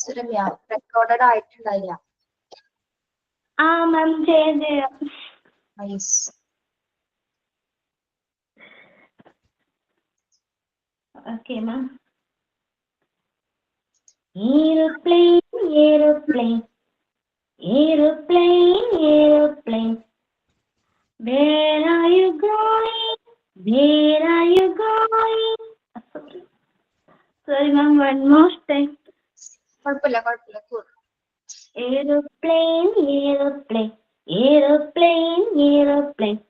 Suramya recorded ആയിട്ടുണ്ടായില്ല. മാം ചെയ്യാം. Nice. Okay ma'am. Aeroplane, aeroplane, aeroplane, aeroplane. Where are you going? Where are you going? Sorry ma'am, one more time. കുഴപ്പമില്ല. Aeroplane, aeroplane, aeroplane, aeroplane.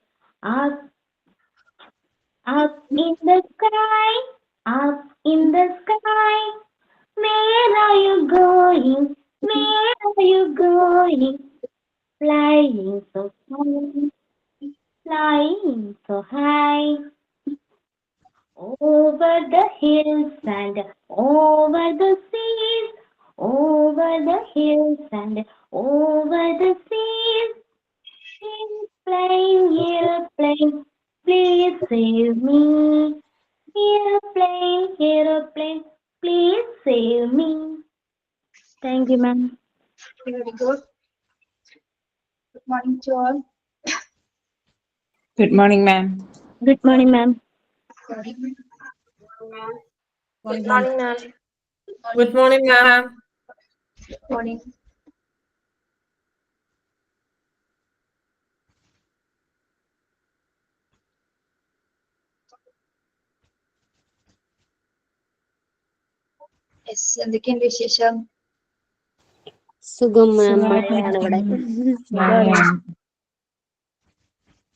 Up in the sky, up in the sky. Where are you going? Where are you going? Flying so high, flying so high. Over the hills and over the seas, over the hills and over the seas. Airplane, airplane, please save me. Airplane, airplane, please save me. Thank you, ma'am. Very good. Good morning to all. Good morning, ma'am. Good morning, ma'am. Good morning, ma'am. Good morning, ma'am. morning. Yes, എന്തൊക്കെയുണ്ട് വിശേഷം? സുഖം മാം. മഴയാണ് ഇവിടെ.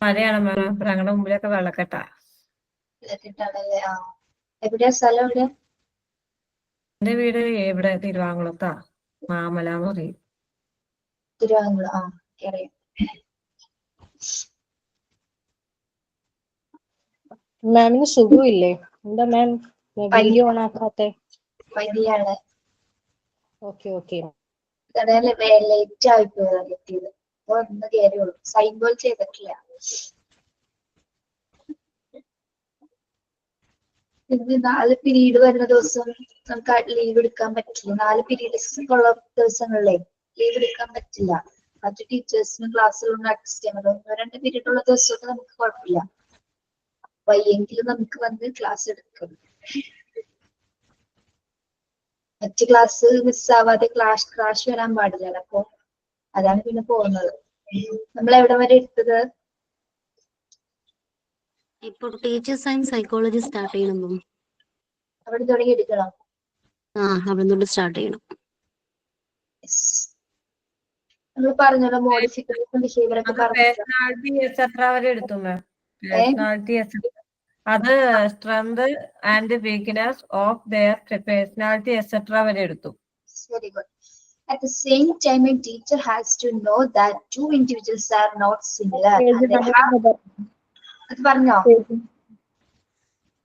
മഴയാണ് മാം. ഞങ്ങളുടെ മുമ്പിലൊക്കെ വെള്ളക്കെട്ടാ. കേട്ടാണല്ലേ. എവിടെയാ സ്ഥലം? എവിടെ? എന്റെ വീട് ഇവിടെ തിരുവാങ്കുളത്താ. മാമലാന്ന് പറയും. തിരുവാങ്കുളം. അറിയാം. മാമിന് സുഖമില്ലേ? എന്താ മാം വീഡിയോ ഓൺ ആക്കാത്തെ? പനിയാണ്. ഓക്കെ. ലേറ്റ് ആയിപ്പോയതാണ് എത്തിയത്. അപ്പൊ ഒന്ന് കയറിയുള്ളൂ. സൈൻ ബോൾ ചെയ്തിട്ടില്ല. ഇന്ന് 4 പീരീഡ് വരുന്ന ദിവസം നമുക്ക് ലീവ് എടുക്കാൻ പറ്റില്ല. 4 പീരീഡ്സ് ഉള്ള ദിവസങ്ങളിലെ ലീവ് എടുക്കാൻ പറ്റില്ല. മറ്റു ടീച്ചേഴ്സിന് ക്ലാസ്സിലൊന്നും അഡ്ജസ്റ്റ് ചെയ്യാൻ പറ്റില്ല. 1-2 പീരീഡ് ഉള്ള ദിവസമൊക്കെ നമുക്ക് കുഴപ്പമില്ല. വയ്യെങ്കിലും നമുക്ക് വന്ന് ക്ലാസ് എടുക്കും. മറ്റു ക്ലാസ് മിസ്സാവാതെ ക്രാഷ് വരാൻ പാടില്ല. അപ്പൊ അതാണ് പിന്നെ പോകുന്നത്. നമ്മൾ എവിടെ വരെ എടുത്തത്? ഇപ്പോൾ ടീച്ചേഴ്സ് ആൻഡ് സൈക്കോളജി സ്റ്റാർട്ട് ചെയ്യണം. അവിടെ തുടങ്ങി എടുക്കണം. അവിടെ നിന്ന് സ്റ്റാർട്ട് ചെയ്യണം. നമ്മൾ പറഞ്ഞല്ലോ മോഡിഫിക്കേഷൻ ബിഹേവിയറൊക്കെ പറഞ്ഞു. അത് strength and weakness of their personality etcetera വരെ എടുത്തു. Very good. At the same time, a teacher has to know that two individuals are not similar. അത് പറഞ്ഞോ?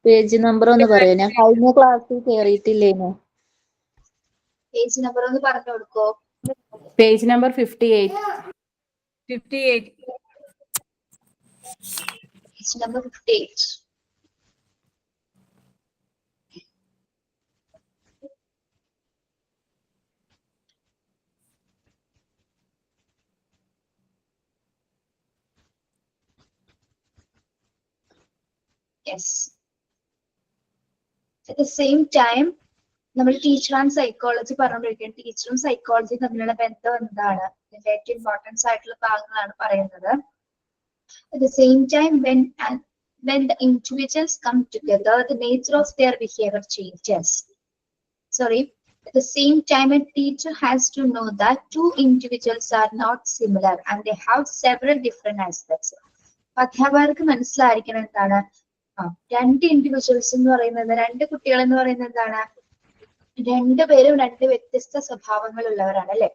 പേജ് നമ്പർ ഒന്ന് പറയോ? ഞാൻ കഴിഞ്ഞ ക്ലാസ്സിൽ കേറിയിട്ടില്ലേനു. പേജ് നമ്പർ ഒന്ന് പറഞ്ഞു കൊടുക്കോ? Page number 58. Page number 58. Yes. At the same time, നമ്മൾ ടീച്ചർ ആൻഡ് സൈക്കോളജി പറഞ്ഞുകൊണ്ടിരിക്കുകയാണ്. ടീച്ചറും സൈക്കോളജിയും തമ്മിലുള്ള ബന്ധം എന്താണ്? ഇതിന്റെ ഏറ്റവും ഇമ്പോർട്ടൻസ് ആയിട്ടുള്ള ഭാഗങ്ങളാണ് പറയുന്നത്. At the same time, when the individuals come together, the nature of their behavior changes. At the same time, a teacher has to know that two individuals are not similar and they have several different aspects. അധ്യാപകർക്ക് മനസ്സിലായിരിക്കണം എന്താണ്? 2 individuals എന്ന് പറയുന്നത്, 2 കുട്ടികൾ എന്ന് പറയുന്നത് എന്താണ്? 2 പേരും 2 വ്യത്യസ്ത സ്വഭാവങ്ങളുള്ളവരാണ് അല്ലെ.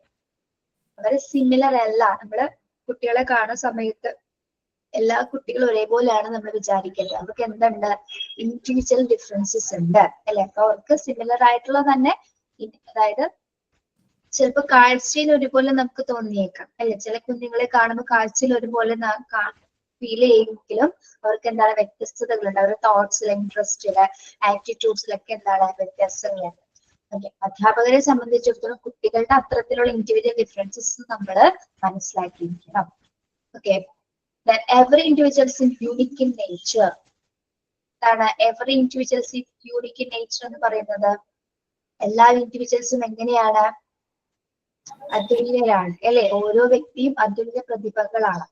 അവര് സിമിലർ അല്ല. നമ്മള് കുട്ടികളെ കാണുന്ന സമയത്ത് എല്ലാ കുട്ടികളും ഒരേപോലെയാണ് നമ്മൾ വിചാരിക്കുന്നത്. അവർക്ക് എന്തുണ്ട്? ഇൻഡിവിജ്വൽ ഡിഫറൻസസ് ഉണ്ട് അല്ലെ. അപ്പൊ അവർക്ക് സിമിലർ ആയിട്ടുള്ള തന്നെ, അതായത് ചിലപ്പോ കാഴ്ചയിൽ ഒരുപോലെ നമുക്ക് തോന്നിയേക്കാം അല്ലെ. ചില കുഞ്ഞുങ്ങളെ കാണുമ്പോൾ കാഴ്ചയിൽ ഒരുപോലെ ഫീൽ ചെയ്യുമെങ്കിലും അവർക്ക് എന്താണ് വ്യത്യസ്തതകളുണ്ട്. അവരുടെ തോട്ട്സില്, ഇൻട്രസ്റ്റില്, ആറ്റിറ്റ്യൂഡ്സിലൊക്കെ എന്താണ് വ്യത്യാസങ്ങളുണ്ട്. ഓക്കെ, അധ്യാപകരെ സംബന്ധിച്ചിടത്തോളം കുട്ടികളുടെ അത്തരത്തിലുള്ള ഇൻഡിവിജ്വൽ ഡിഫറൻസസ് നമ്മൾ മനസ്സിലാക്കിയിരിക്കണം. Okay, every individuals in unique in nature. എന്താണ് every individuals in unique in nature എന്ന് പറയുന്നത്? എല്ലാ ഇൻഡിവിജ്വൽസും എങ്ങനെയാണ്? അതുല്യരാണ് അല്ലെ? ഓരോ വ്യക്തിയും അതുല്യ പ്രതിഭകളാണ്.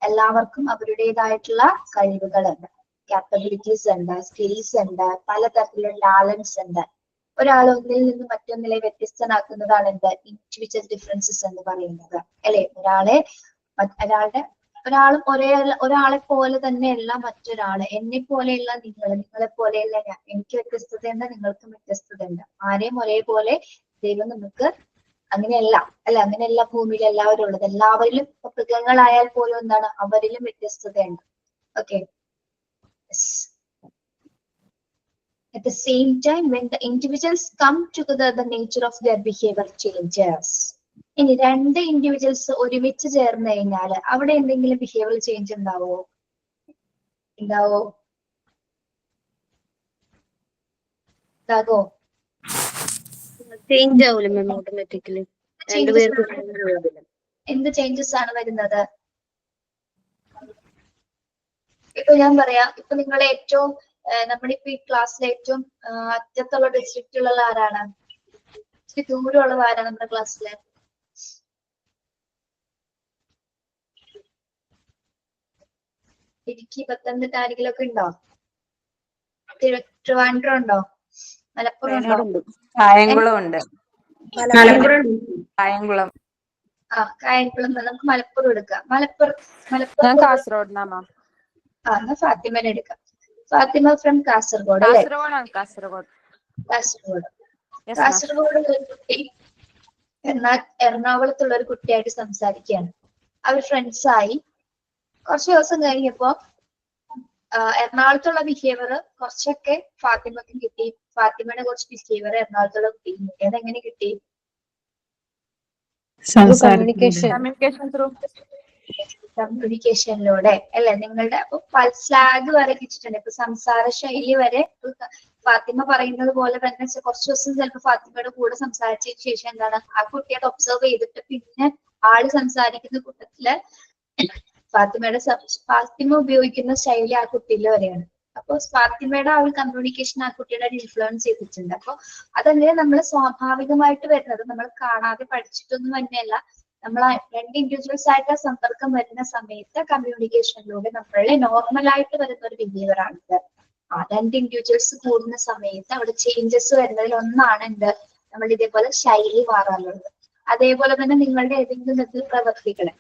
എല്ലാവർക്കും അവരുടേതായിട്ടുള്ള കഴിവുകളുണ്ട്, കാപ്പബിലിറ്റീസ് ഉണ്ട്, സ്കിൽസ് ഉണ്ട്, പലതരത്തിലുള്ള ടാലൻസ് ഉണ്ട്. ഒരാൾ ഒന്നിൽ നിന്ന് മറ്റൊന്നിലെ വ്യത്യസ്തനാക്കുന്നതാണ് എന്ത്? ഇൻഡിവിജ്വൽ ഡിഫറൻസസ് എന്ന് പറയുന്നത് അല്ലെ? ഒരാളും ഒരാളെ പോലെ തന്നെയല്ല മറ്റൊരാള്. എന്നെ പോലെയല്ല നിങ്ങളെ പോലെയല്ല ഞാൻ. എനിക്ക് വ്യത്യസ്തതയുണ്ട്, നിങ്ങൾക്കും വ്യത്യസ്തതയുണ്ട്. ആരെയും ഒരേപോലെ ദൈവം നമുക്ക് അങ്ങനെയല്ല അല്ലെ? അങ്ങനെയല്ല ഭൂമിയിൽ എല്ലാവരും ഉള്ളത്. എല്ലാവരിലും മൃഗങ്ങളായാൽ പോലും എന്താണ്? അവരിലും വ്യത്യസ്തതയുണ്ട്. Okay, at the same time when the individuals come together the nature of their behavior changes. ഇനി രണ്ട് ഇൻഡിവിജ്വൽസ് ഒരുമിച്ച് ചേർന്ന് കഴിഞ്ഞാൽ അവിടെ എന്തെങ്കിലും ബിഹേവിയർ ചേഞ്ച് ഉണ്ടാവോ? ഉണ്ടാകോ? ചേഞ്ച് ആവൂല മാം ഓട്ടോമാറ്റിക്കലി. എന്ത് ചേഞ്ചസ് ആണ് വരുന്നത്? ഇപ്പൊ ഞാൻ പറയാം, ഇപ്പൊ നിങ്ങളെ ഏറ്റവും നമ്മളിപ്പോ ഈ ക്ലാസ്സിലെ ഏറ്റവും അറ്റത്തുള്ള ഡിസ്ട്രിക്റ്റിലുള്ള ആരാണ്? ഇച്ചിരി ദൂരമുള്ളത് ആരാണ് നമ്മുടെ ക്ലാസ്സില്? ഇടുക്കി, പത്തനംതിട്ട ആരെങ്കിലും ഒക്കെ ഉണ്ടോ? ട്രിവാൻഡ്രം ഉണ്ടോ? മലപ്പുറം ഉണ്ടോ? കായംകുളം ഉണ്ട്. കായംകുളം. കായംകുളം. നമുക്ക് മലപ്പുറം എടുക്കാം. മലപ്പുറം കാസർഗോഡ്. എന്നാ ഫാത്തിമനെ എടുക്കാം. ഫാത്തിമ ഫ്രം കാസർഗോഡ് അല്ലേ? കാസർഗോഡ്. കാസർഗോഡ് ഒരു കുട്ടി എന്നാൽ എറണാകുളത്തുള്ള ഒരു കുട്ടിയായിട്ട് സംസാരിക്കുകയാണ്. അവർ ഫ്രണ്ട്സ് ആയി. കുറച്ച് ദിവസം കഴിഞ്ഞപ്പോ എറണാകുളത്തുള്ള ബിഹേവിയർ കുറച്ചൊക്കെ ഫാത്തിമക്കും കിട്ടി. ഫാത്തിമയുടെ കുറച്ച് ബിഹേവിയർ എറണാകുളത്തുള്ള കുട്ടിയും കിട്ടി. അതെങ്ങനെ കിട്ടി? കമ്മ്യൂണിക്കേഷനിലൂടെ അല്ലെ? നിങ്ങളുടെ അപ്പൊ സ്ലാഗ് വരെ കിട്ടിയിട്ടുണ്ട്. ഇപ്പൊ സംസാര ശൈലി വരെ ഫാത്തിമ പറയുന്നത് പോലെ തന്നെ കുറച്ച് ദിവസം ചിലപ്പോൾ ഫാത്തിമയുടെ കൂടെ സംസാരിച്ചതിന് ശേഷം എന്താണ് ആ കുട്ടിയോട് ഒബ്സർവ് ചെയ്തിട്ട് പിന്നെ ആള് സംസാരിക്കുന്ന കൂട്ടത്തില് ഫാത്തിമ ഉപയോഗിക്കുന്ന ശൈലി ആ കുട്ടിയിൽ വരെയാണ്. അപ്പൊ ഫാത്തിമയുടെ ആ ഒരു കമ്മ്യൂണിക്കേഷൻ ആ കുട്ടിയുടെ ഇൻഫ്ലുവൻസ് ചെയ്തിട്ടുണ്ട്. അപ്പൊ അതങ്ങനെ നമ്മൾ സ്വാഭാവികമായിട്ട് വരുന്നത്, നമ്മൾ കാണാതെ പഠിച്ചിട്ടൊന്നും തന്നെയല്ല. നമ്മൾ രണ്ട് ഇൻഡിവിജ്വൽസ് ആയിട്ട് സമ്പർക്കം വരുന്ന സമയത്ത് കമ്മ്യൂണിക്കേഷനിലൂടെ നമ്മളുടെ നോർമലായിട്ട് വരുന്ന ഒരു ബിഹേവിയർ ആണിത്. രണ്ട് ഇൻഡിവിജ്വൽസ് കൂടുന്ന സമയത്ത് അവിടെ ചേഞ്ചസ് വരുന്നതിൽ ഒന്നാണ് എന്ത്? നമ്മൾ ഇതേപോലെ ശൈലി മാറാനുള്ളത്. അതേപോലെ തന്നെ നിങ്ങളുടെ ഏതെങ്കിലും വിധത്തിൽ പ്രവൃത്തികളെ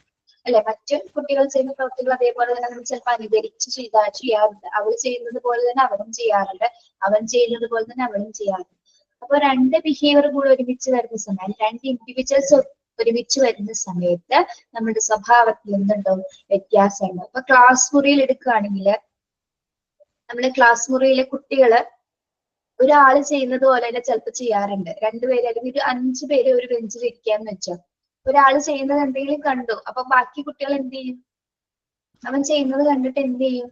അല്ലെ, മറ്റു കുട്ടികൾ ചെയ്യുന്ന പ്രവൃത്തികൾ അതേപോലെ തന്നെ നമ്മൾ ചിലപ്പോൾ അനുകരിച്ച് ചെയ്യാറുണ്ട്. അവൾ ചെയ്യുന്നത് പോലെ തന്നെ അവനും ചെയ്യാറുണ്ട്, അവൻ ചെയ്യുന്നത് പോലെ തന്നെ അവളും ചെയ്യാറുണ്ട്. അപ്പൊ രണ്ട് ബിഹേവിയർ കൂടെ ഒരുമിച്ച് വരുന്ന സമയം, രണ്ട് ഇൻഡിവിജ്വൽസ് ഒരുമിച്ച് വരുന്ന സമയത്ത് നമ്മുടെ സ്വഭാവത്തിൽ എന്തുണ്ടാവും? വ്യത്യാസം ഉണ്ടാവും. ഇപ്പൊ ക്ലാസ് മുറിയിൽ എടുക്കുകയാണെങ്കിൽ നമ്മുടെ ക്ലാസ് മുറിയിലെ കുട്ടികള് ഒരാള് ചെയ്യുന്നത് പോലെ തന്നെ ചിലപ്പോൾ ചെയ്യാറുണ്ട്. രണ്ടുപേര് അല്ലെങ്കിൽ ഒരു 5 പേര് ഒരു ബെഞ്ചിൽ ഇരിക്കാന്ന് വെച്ചോ. ഒരാള് ചെയ്യുന്നത് എന്തെങ്കിലും കണ്ടു, അപ്പൊ ബാക്കി കുട്ടികൾ എന്ത് ചെയ്യും? അവൻ ചെയ്യുന്നത് കണ്ടിട്ട് എന്ത് ചെയ്യും?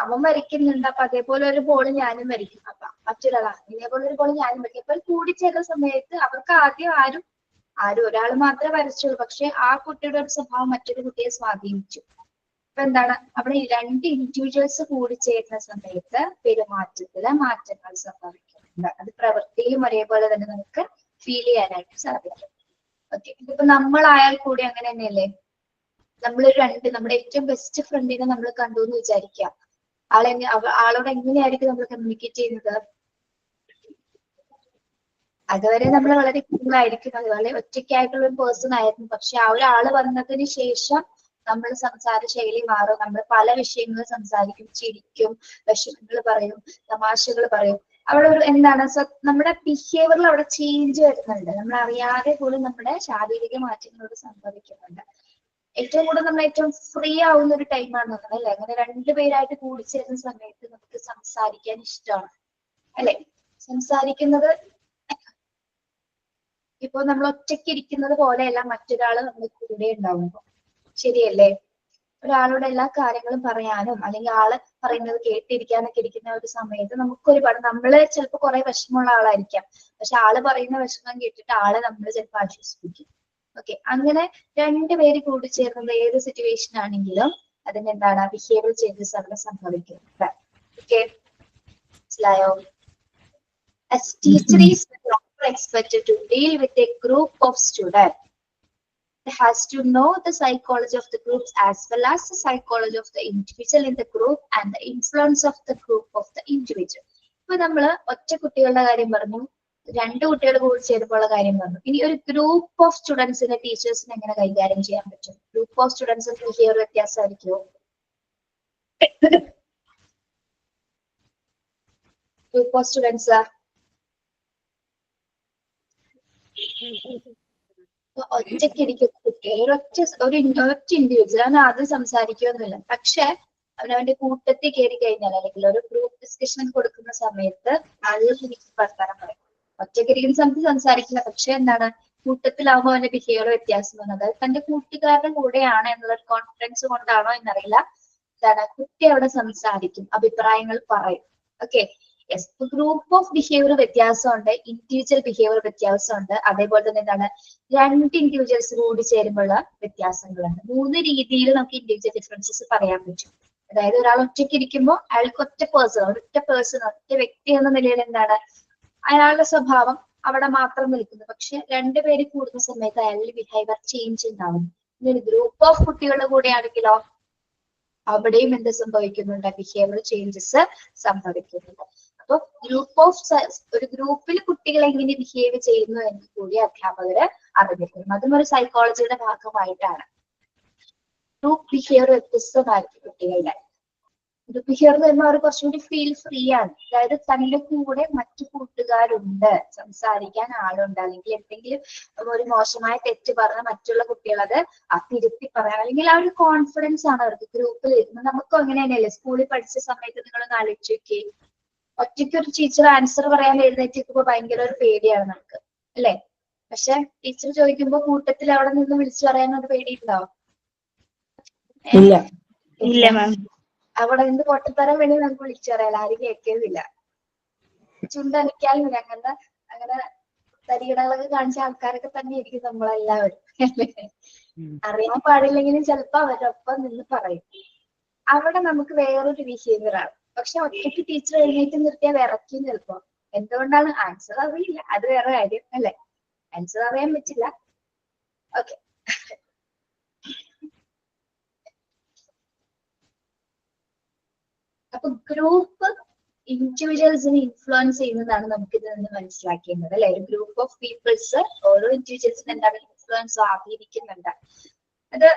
അവൻ വരയ്ക്കുന്നുണ്ട്, അപ്പൊ അതേപോലെ ഒരു ബോള് ഞാനും വരയ്ക്കും. അപ്പൊ മറ്റൊരാളാ ഇതേപോലെ ഒരു ബോള് ഞാനും വരയ്ക്കും. അപ്പൊ കൂടിച്ചേരുന്ന സമയത്ത് അവർക്ക് ആദ്യം ആരും ഒരാൾ മാത്രമേ വരച്ചുള്ളൂ. പക്ഷെ ആ കുട്ടിയുടെ ഒരു സ്വഭാവം മറ്റൊരു കുട്ടിയെ സ്വാധീനിച്ചു. അപ്പൊ എന്താണ് അവിടെ രണ്ട് ഇൻഡിവിജ്വൽസ് കൂടി ചേരുന്ന സമയത്ത് പെരുമാറ്റത്തില് മാറ്റങ്ങൾ സംഭവിക്കുന്നുണ്ട്. അത് പ്രവൃത്തിയിലും ഒരേപോലെ തന്നെ നമുക്ക് ഫീൽ ചെയ്യാനായിട്ട് സാധിക്കും. ഓക്കെ, ഇതിപ്പോ നമ്മളായാൽ കൂടി അങ്ങനെ തന്നെയല്ലേ? നമ്മുടെ ഏറ്റവും ബെസ്റ്റ് ഫ്രണ്ടിനെ നമ്മൾ കണ്ടു എന്ന് വിചാരിക്കുക. ആളോട് എങ്ങനെയായിരിക്കും നമ്മൾ കമ്മ്യൂണിക്കേറ്റ് ചെയ്യുന്നത്? അതുവരെ നമ്മൾ വളരെ കൂളായിരിക്കും, അതുപോലെ ഒറ്റയ്ക്കായിട്ടുള്ള ഒരു പേഴ്സൺ ആയിരുന്നു. പക്ഷെ ആ ഒരാള് വന്നതിന് ശേഷം നമ്മൾ സംസാര ശൈലി മാറും. നമ്മൾ പല വിഷയങ്ങളും സംസാരിക്കും, ചിരിക്കും, വിഷമങ്ങൾ പറയും, തമാശകൾ പറയും. അവിടെ ഒരു എന്താണ് നമ്മുടെ ബിഹേവിയറിൽ അവിടെ ചേഞ്ച് വരുന്നുണ്ട്. നമ്മൾ അറിയാതെ പോലും നമ്മുടെ ശാരീരിക മാറ്റങ്ങളോട് സംഭവിക്കുന്നുണ്ട്. ഏറ്റവും കൂടുതൽ നമ്മൾ ഏറ്റവും ഫ്രീ ആവുന്ന ഒരു ടൈമാണ് അല്ലെ? അങ്ങനെ രണ്ടുപേരായിട്ട് കൂടിച്ചേരുന്ന സമയത്ത് നമുക്ക് സംസാരിക്കാൻ ഇഷ്ടമാണ് അല്ലെ? സംസാരിക്കുന്നത് ഇപ്പൊ നമ്മൾ ഒറ്റയ്ക്ക് ഇരിക്കുന്നത് പോലെയല്ല മറ്റൊരാള് നമ്മുടെ കൂടെ ഉണ്ടാവുമ്പോ, ശരിയല്ലേ? ഒരാളോട് എല്ലാ കാര്യങ്ങളും പറയാനും അല്ലെങ്കിൽ ആള് പറയുന്നത് കേട്ടിരിക്കാനൊക്കെ ഇരിക്കുന്ന ഒരു സമയത്ത് നമുക്ക് ഒരുപാട് നമ്മള് ചിലപ്പോൾ കുറെ വിഷമമുള്ള ആളായിരിക്കാം, പക്ഷെ ആള് പറയുന്ന വിഷമം കേട്ടിട്ട് ആളെ നമ്മൾ ചിലപ്പോൾ ആശ്വസിപ്പിക്കും. ഓക്കെ, അങ്ങനെ രണ്ടുപേര് കൂടി ചേർന്നത് ഏത് സിറ്റുവേഷൻ ആണെങ്കിലും അതിന് എന്താണ് ബിഹേവിയർ ചേഞ്ചസ് അവിടെ സംഭവിക്കുന്നത്. ഓക്കെ, മനസ്സിലായോ? As teacher is not expected to deal with a group of students, it has to know the psychology of the groups as well as the psychology of the individual in the group and the influence of the group of the individual. ഇപ്പൊ നമ്മള് ഒറ്റ കുട്ടികളുടെ കാര്യം പറഞ്ഞു, രണ്ട് കുട്ടികൾ കൂടി ചേരുമ്പോഴുള്ള കാര്യം പറഞ്ഞു. ഇനി ഒരു ഗ്രൂപ്പ് ഓഫ് സ്റ്റുഡൻസിനെ ടീച്ചേഴ്സിന് എങ്ങനെ കൈകാര്യം ചെയ്യാൻ പറ്റും? ഗ്രൂപ്പ് ഓഫ് സ്റ്റുഡൻസ് ബിഹേവിയർ വ്യത്യാസമായിരിക്കുമോ? ഗ്രൂപ്പ് ഓഫ് സ്റ്റുഡൻസ് ഒറ്റയ്ക്ക് ഇരിക്കുന്ന കുട്ടികൾ ഒരു ഇൻഡിവിജ്വൽ അവൻ ആദ്യം സംസാരിക്കുകയൊന്നുമില്ല, പക്ഷെ അവനവന്റെ കൂട്ടത്തിൽ കയറി കഴിഞ്ഞാൽ അല്ലെങ്കിൽ ഒരു ഗ്രൂപ്പ് ഡിസ്കഷൻ കൊടുക്കുന്ന സമയത്ത് ആളുകൾ വർത്താനം പറയും. ഒറ്റയ്ക്ക് ഇരിക്കുന്ന സമയത്ത് സംസാരിക്കില്ല, പക്ഷെ എന്താണ് കൂട്ടത്തിലാവുമ്പോൾ അവന്റെ ബിഹേവിയർ വ്യത്യാസം വന്നത് തന്റെ കൂട്ടുകാരുടെ കൂടെയാണ് എന്നുള്ള കോൺഫിഡൻസ് കൊണ്ടാണോ എന്നറിയില്ല. എന്താണ് കുട്ടി അവിടെ സംസാരിക്കും, അഭിപ്രായങ്ങൾ പറയും. ഓക്കെ, ഗ്രൂപ്പ് ഓഫ് ബിഹേവിയർ വ്യത്യാസമുണ്ട്, ഇൻഡിവിജ്വൽ ബിഹേവിയർ വ്യത്യാസമുണ്ട്. അതേപോലെ തന്നെ എന്താണ് രണ്ട് ഇൻഡിവിജ്വൽസ് കൂടി ചേരുമ്പോഴുള്ള വ്യത്യാസങ്ങളുണ്ട്. മൂന്ന് രീതിയിൽ നമുക്ക് ഇൻഡിവിജ്വൽ ഡിഫറൻസസ് പറയാൻ പറ്റും. അതായത് ഒരാൾ ഒറ്റയ്ക്ക് ഇരിക്കുമ്പോൾ അയാൾക്ക് ഒറ്റ പേഴ്സൺ ഒറ്റ വ്യക്തി എന്ന നിലയിൽ എന്താണ് അയാളുടെ സ്വഭാവം അവിടെ മാത്രം നിൽക്കുന്നു. പക്ഷെ രണ്ടുപേര് കൂടുന്ന സമയത്ത് അയാളുടെ ബിഹേവിയർ ചേഞ്ച് ഉണ്ടാവും. ഇനി ഗ്രൂപ്പ് ഓഫ് കുട്ടികളുടെ കൂടെയാണെങ്കിലോ അവിടെയും എന്ത് സംഭവിക്കുന്നുണ്ട്? ബിഹേവിയർ ചേഞ്ചസ് സംഭവിക്കുന്നുണ്ട്. അപ്പൊ ഒരു ഗ്രൂപ്പിൽ കുട്ടികൾ എങ്ങനെ ബിഹേവ് ചെയ്യുന്നു എന്ന് കൂടി അധ്യാപകര് അറിഞ്ഞിരിക്കണം. അതും ഒരു സൈക്കോളജിയുടെ ഭാഗമായിട്ടാണ്. ഗ്രൂപ്പ് ബിഹേവിയർ വ്യത്യസ്തമായിരിക്കും കുട്ടികളുടെ. ഗ്രൂപ്പ് ബിഹേവിയർ എന്ന് പറയുമ്പോൾ അവർ കുറച്ചുകൂടി ഫീൽ ഫ്രീ ആണ്. അതായത് തന്റെ കൂടെ മറ്റു കൂട്ടുകാരുണ്ട്, സംസാരിക്കാൻ ആളുണ്ട്, അല്ലെങ്കിൽ എന്തെങ്കിലും ഒരു മോശമായ തെറ്റ് പറഞ്ഞ മറ്റുള്ള കുട്ടികൾ അത് തിരുത്തി പറയാൻ അല്ലെങ്കിൽ ആ ഒരു കോൺഫിഡൻസ് ആണ് അവർക്ക് ഗ്രൂപ്പിൽ ഇരുന്ന്. നമുക്കും അങ്ങനെ തന്നെയല്ലേ സ്കൂളിൽ പഠിച്ച സമയത്ത് നിങ്ങളൊന്ന് ആലോചിച്ച് നോക്കി, ഒറ്റയ്ക്ക് ഒരു ടീച്ചർ ആൻസർ പറയാൻ എഴുന്നേറ്റിരിക്കുമ്പോ ഭയങ്കര ഒരു പേടിയാണ് നമുക്ക്, അല്ലെ? പക്ഷെ ടീച്ചർ ചോദിക്കുമ്പോ കൂട്ടത്തിൽ അവിടെ നിന്ന് വിളിച്ചു പറയാനൊരു പേടിയുണ്ടാവും? ഇല്ല മാം. അവിടെ നിന്ന് പൊട്ടത്തരം വേണ്ടി നമുക്ക് വിളിച്ചു പറയാൻ ആരും കേൾക്കുന്നില്ല. ചുണ്ടനക്കാലും അങ്ങനെ തരികിടകളൊക്കെ കാണിച്ച ആൾക്കാരൊക്കെ തന്നെ ആയിരിക്കും നമ്മളെല്ലാവരും, അല്ലേ? അറിയാൻ പാടില്ലെങ്കിലും ചിലപ്പോ അവരൊപ്പം നിന്ന് പറയും. അവിടെ നമുക്ക് വേറൊരു ബിഹേവിയർ ആണ്. പക്ഷെ ഒറ്റയ്ക്ക് ടീച്ചർ എഴുന്നേറ്റ് നിർത്തിയാൽ വിറയ്ക്കും ചിലപ്പോ. എന്തുകൊണ്ടാണ്? ആൻസർ അറിയില്ല, അത് വേറെ കാര്യം, അല്ലെ? ആൻസർ അറിയാൻ പറ്റില്ല. ഓക്കെ, അപ്പൊ ഗ്രൂപ്പ് ഇൻഡിവിജ്വൽസിനെ ഇൻഫ്ലുവൻസ് ചെയ്യുന്നതാണ് നമുക്ക് ഇതിൽ നിന്ന് മനസ്സിലാക്കേണ്ടത്, അല്ലെ? ഒരു ഗ്രൂപ്പ് ഓഫ് പീപ്പിൾസ് ഓരോ ഇൻഡിവിജ്വൽസിനെ എന്താണ് ഇൻഫ്ലുവൻസ് സ്വാധീനിക്കുന്നുണ്ട്. അത്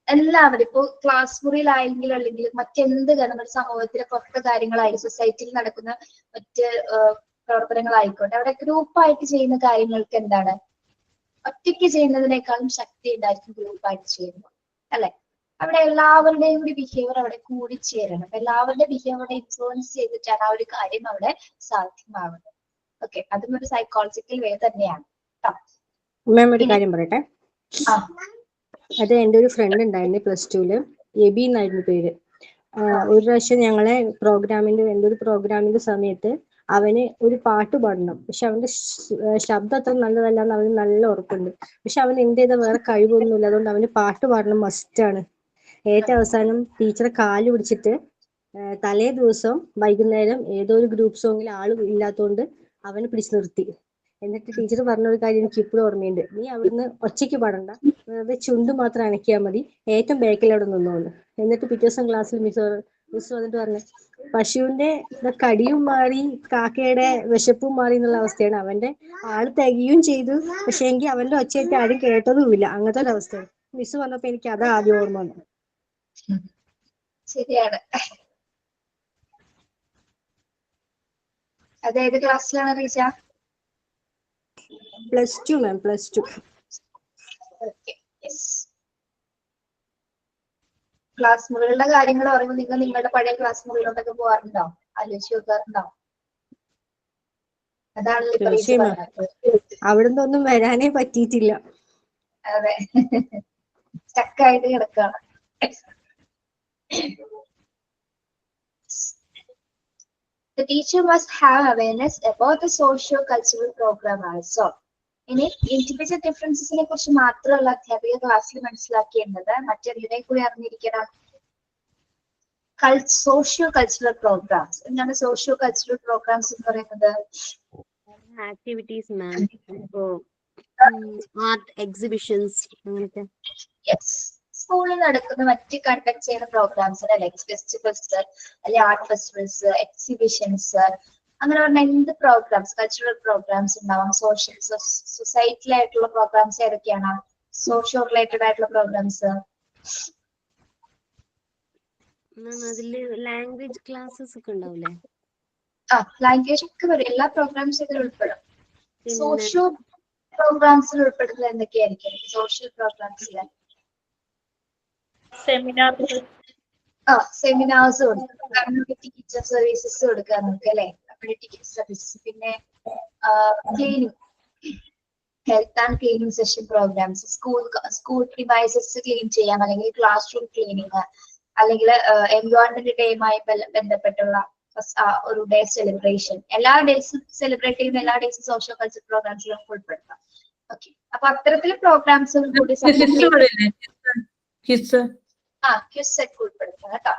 എല്ലാവരും ഇപ്പോ ക്ലാസ് മുറിയിലായെങ്കിലും അല്ലെങ്കിൽ മറ്റെന്ത് നമ്മുടെ സമൂഹത്തിലെ പുറത്തെ കാര്യങ്ങളായാലും സൊസൈറ്റിയിൽ നടക്കുന്ന മറ്റ് പ്രവർത്തനങ്ങളായിക്കോട്ടെ, അവിടെ ഗ്രൂപ്പായിട്ട് ചെയ്യുന്ന കാര്യങ്ങൾക്ക് എന്താണ് ഒറ്റയ്ക്ക് ചെയ്യുന്നതിനേക്കാളും ശക്തി ഉണ്ടായിരിക്കും ഗ്രൂപ്പായിട്ട് ചെയ്യുമ്പോൾ, അല്ലെ? അവിടെ എല്ലാവരുടെയും കൂടി ബിഹേവിയർ അവിടെ കൂടിച്ചേരണം. അപ്പൊ എല്ലാവരുടെ ബിഹേവിയർ ഇൻഫ്ലുവൻസ് ചെയ്തിട്ടാണ് ആ ഒരു കാര്യം അവിടെ സാധ്യമാവുന്നത്. ഓക്കെ, അതും ഒരു സൈക്കോളജിക്കൽ വേ തന്നെയാണ്. മാം ഒരു കാര്യം പറയട്ടെ. ആ, അത് എൻ്റെ ഒരു ഫ്രണ്ട് ഉണ്ടായിരുന്നു +2 എബി എന്നായിരുന്നു പേര്. ഒരു പ്രാവശ്യം ഞങ്ങളെ എൻ്റെ ഒരു പ്രോഗ്രാമിന്റെ സമയത്ത് അവന് ഒരു പാട്ട് പാടണം. പക്ഷെ അവന്റെ ശബ്ദം അത്ര നല്ലതല്ല എന്ന് അവന് നല്ല ഉറപ്പുണ്ട്. പക്ഷെ അവൻ എന്ത് ചെയ്ത വേറെ കഴിവൊന്നുമില്ല, അതുകൊണ്ട് അവന് പാട്ട് പാടണം മസ്റ്റാണ്. ഏറ്റവും അവസാനം ടീച്ചറെ കാല് പിടിച്ചിട്ട് തലേ ദിവസം വൈകുന്നേരം ഏതോ ഒരു ഗ്രൂപ്പ് സോങ്ങിൽ ആള് ഇല്ലാത്തതുകൊണ്ട് അവന് പിടിച്ചു നിർത്തി. എന്നിട്ട് ടീച്ചർ പറഞ്ഞ ഒരു കാര്യം എനിക്ക് ഇപ്പോഴും ഓർമ്മയുണ്ട്. നീ അവിടുന്ന് ഒച്ചയ്ക്ക് പാടണ്ട, വെറുതെ ചുണ്ട് മാത്രം അനക്കിയാൽ മതി, ഏറ്റവും ബാക്കിൽ അവിടെ നിന്നോന്ന്. എന്നിട്ട് പിറ്റേ ദിവസം ക്ലാസ്സിൽ മിസ് വന്നിട്ട് പറഞ്ഞു, പശുവിന്റെ കടിയും മാറി കാക്കയുടെ വിശപ്പും മാറി എന്നുള്ള അവസ്ഥയാണ്. അവന്റെ ആള് തികയും ചെയ്തു, പക്ഷെ എങ്കിൽ അവന്റെ ഒച്ചയായിട്ട് ആരും കേട്ടതുമില്ല. അങ്ങനത്തെ ഒരു അവസ്ഥയാണ്. മിസ് വന്നപ്പോ എനിക്ക് അതാ ആദ്യം ഓർമ്മ വന്നു. ശരിയാണ്. അത് ഏത് ക്ലാസ്സിലാണ് റീച്ച? +2 മാം, +2. ക്ലാസ് മുറികളുടെ കാര്യങ്ങൾ പറയുമ്പോൾ നിങ്ങൾ നിങ്ങളുടെ പഴയ ക്ലാസ് മുറികളിലോട്ടൊക്കെ പോകാറുണ്ടോ? ആലോചിച്ച് നോക്കാറുണ്ടോ? അതാണല്ലോ അവിടുന്ന് ഒന്നും വരാനേ പറ്റിയിട്ടില്ല. അതെ, സ്റ്റക്കായിട്ട് കിടക്കാണ്. The teacher must have awareness about the socio-cultural program also. ഇനി ഇൻഡിവിജ്വൽ ഡിഫറൻസസിനെ കുറിച്ച് മാത്രമല്ല അധ്യാപിക ക്ലാസ്സിൽ മനസ്സിലാക്കേണ്ടത്, മറ്റെന്തിനെ കൂടി അറിഞ്ഞിരിക്കണം. Socio cultural programmes. എന്താണ് സോഷ്യോ കൾച്ചറൽ പ്രോഗ്രാംസ് എന്ന് പറയുന്നത്? ആക്ടിവിറ്റീസ് മാം, ആർട്ട് എക്സിബിഷൻസ് അങ്ങനത്തെ. യെസ്, സ്കൂളിൽ നടക്കുന്ന മറ്റ് കണ്ടക്ട് ചെയ്യുന്ന പ്രോഗ്രാംസ് അല്ലെ, ഫെസ്റ്റിവൽസ് അല്ലെ, ആർട്ട് ഫെസ്റ്റിവൽസ്, എക്സിബിഷൻസ്, അങ്ങനെ പറഞ്ഞ എന്ത് പ്രോഗ്രാംസ്, കൾച്ചറൽ പ്രോഗ്രാംസ് ഉണ്ടാവാം. സൊസൈറ്റിയിലായിട്ടുള്ള പ്രോഗ്രാംസ് ഏതൊക്കെയാണ്? സോഷ്യോ റിലേറ്റഡ് ആയിട്ടുള്ള പ്രോഗ്രാംസ്. അതില് ലാംഗ്വേജ് ക്ലാസ്സസ് ഒക്കെ ഉണ്ടാവില്ലേ? ലാംഗ്വേജ് ഒക്കെ വരും, എല്ലാ പ്രോഗ്രാംസും ഇതിൽ ഉൾപ്പെടും. സോഷ്യോ പ്രോഗ്രാംസിൽ ഉൾപ്പെടുന്നത് എന്തൊക്കെയായിരിക്കും? സോഷ്യൽ പ്രോഗ്രാംസിൽ സെമിനാർസ് കൊടുക്കും, കമ്മ്യൂണിറ്റി ടീച്ചർ സർവീസസ് കൊടുക്കുക നമുക്ക് അല്ലെ, കമ്മ്യൂണിറ്റി സർവീസസ്. പിന്നെ cleaning, health and cleaning session programmes, school devices clean ചെയ്യാം, അല്ലെങ്കിൽ ക്ലാസ് റൂം ക്ലീനിങ്, അല്ലെങ്കിൽ എൻവയോൺമെന്റ് ഡേയുമായി ബന്ധപ്പെട്ടുള്ള ഒരു ഡേ സെലിബ്രേഷൻ. എല്ലാ ഡേയ്സും സെലിബ്രേറ്റ് ചെയ്യുന്ന എല്ലാ ഡേയ്സും സോഷ്യോ കൾച്ചർ പ്രോഗ്രാംസിൽ നമുക്ക് ഉൾപ്പെടുത്താം. ഓക്കെ, അപ്പൊ അത്തരത്തിലുള്ള പ്രോഗ്രാംസ് കൂടി ക്വിസ് ഒക്കെ ഉൾപ്പെടുത്താം കേട്ടോ.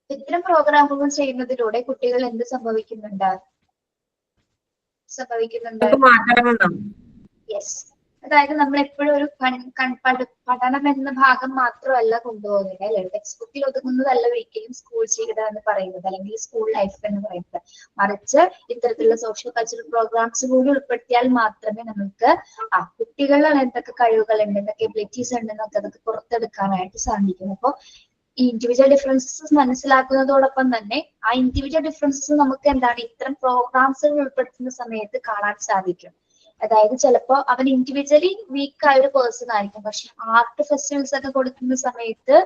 ഇത്തരം പ്രോഗ്രാമുകൾ ചെയ്യുന്നതിലൂടെ കുട്ടികൾ എന്ത് സംഭവിക്കുന്നുണ്ട്? യെസ്, അതായത് നമ്മൾ എപ്പോഴും ഒരു പഠനം എന്ന ഭാഗം മാത്രമല്ല കൊണ്ടുപോകുന്നത് അല്ലെ, ടെക്സ്റ്റ് ബുക്കിൽ ഒതുങ്ങുന്നതല്ല ഒരിക്കലും സ്കൂൾ ജീവിതം എന്ന് പറയുന്നത്, അല്ലെങ്കിൽ സ്കൂൾ ലൈഫ് എന്ന് പറയുന്നത്. മറിച്ച് ഇത്തരത്തിലുള്ള സോഷ്യൽ കൾച്ചറൽ പ്രോഗ്രാംസ് കൂടി ഉൾപ്പെടുത്തിയാൽ മാത്രമേ നമുക്ക് കുട്ടികളിൽ എന്തൊക്കെ കഴിവുകളുണ്ട്, എന്തൊക്കെ എബിലിറ്റീസ് ഉണ്ടെന്നൊക്കെ അതൊക്കെ പുറത്തെടുക്കാനായിട്ട് സാധിക്കും. അപ്പോൾ ഈ ഇൻഡിവിജ്വൽ ഡിഫറൻസസ് മനസ്സിലാക്കുന്നതോടൊപ്പം തന്നെ ആ ഇൻഡിവിജ്വൽ ഡിഫറൻസസ് നമുക്ക് എന്താണ് ഇത്തരം പ്രോഗ്രാംസുകൾ ഉൾപ്പെടുത്തുന്ന സമയത്ത് കാണാൻ സാധിക്കും. അതായത് ചിലപ്പോ അവൻ ഇൻഡിവിജ്വലി വീക്ക് ആയ ഒരു പേഴ്സൺ ആയിരിക്കും, പക്ഷെ ആർട്ട് ഫെസ്റ്റിവൽസ് ഒക്കെ കൊടുക്കുന്ന സമയത്ത്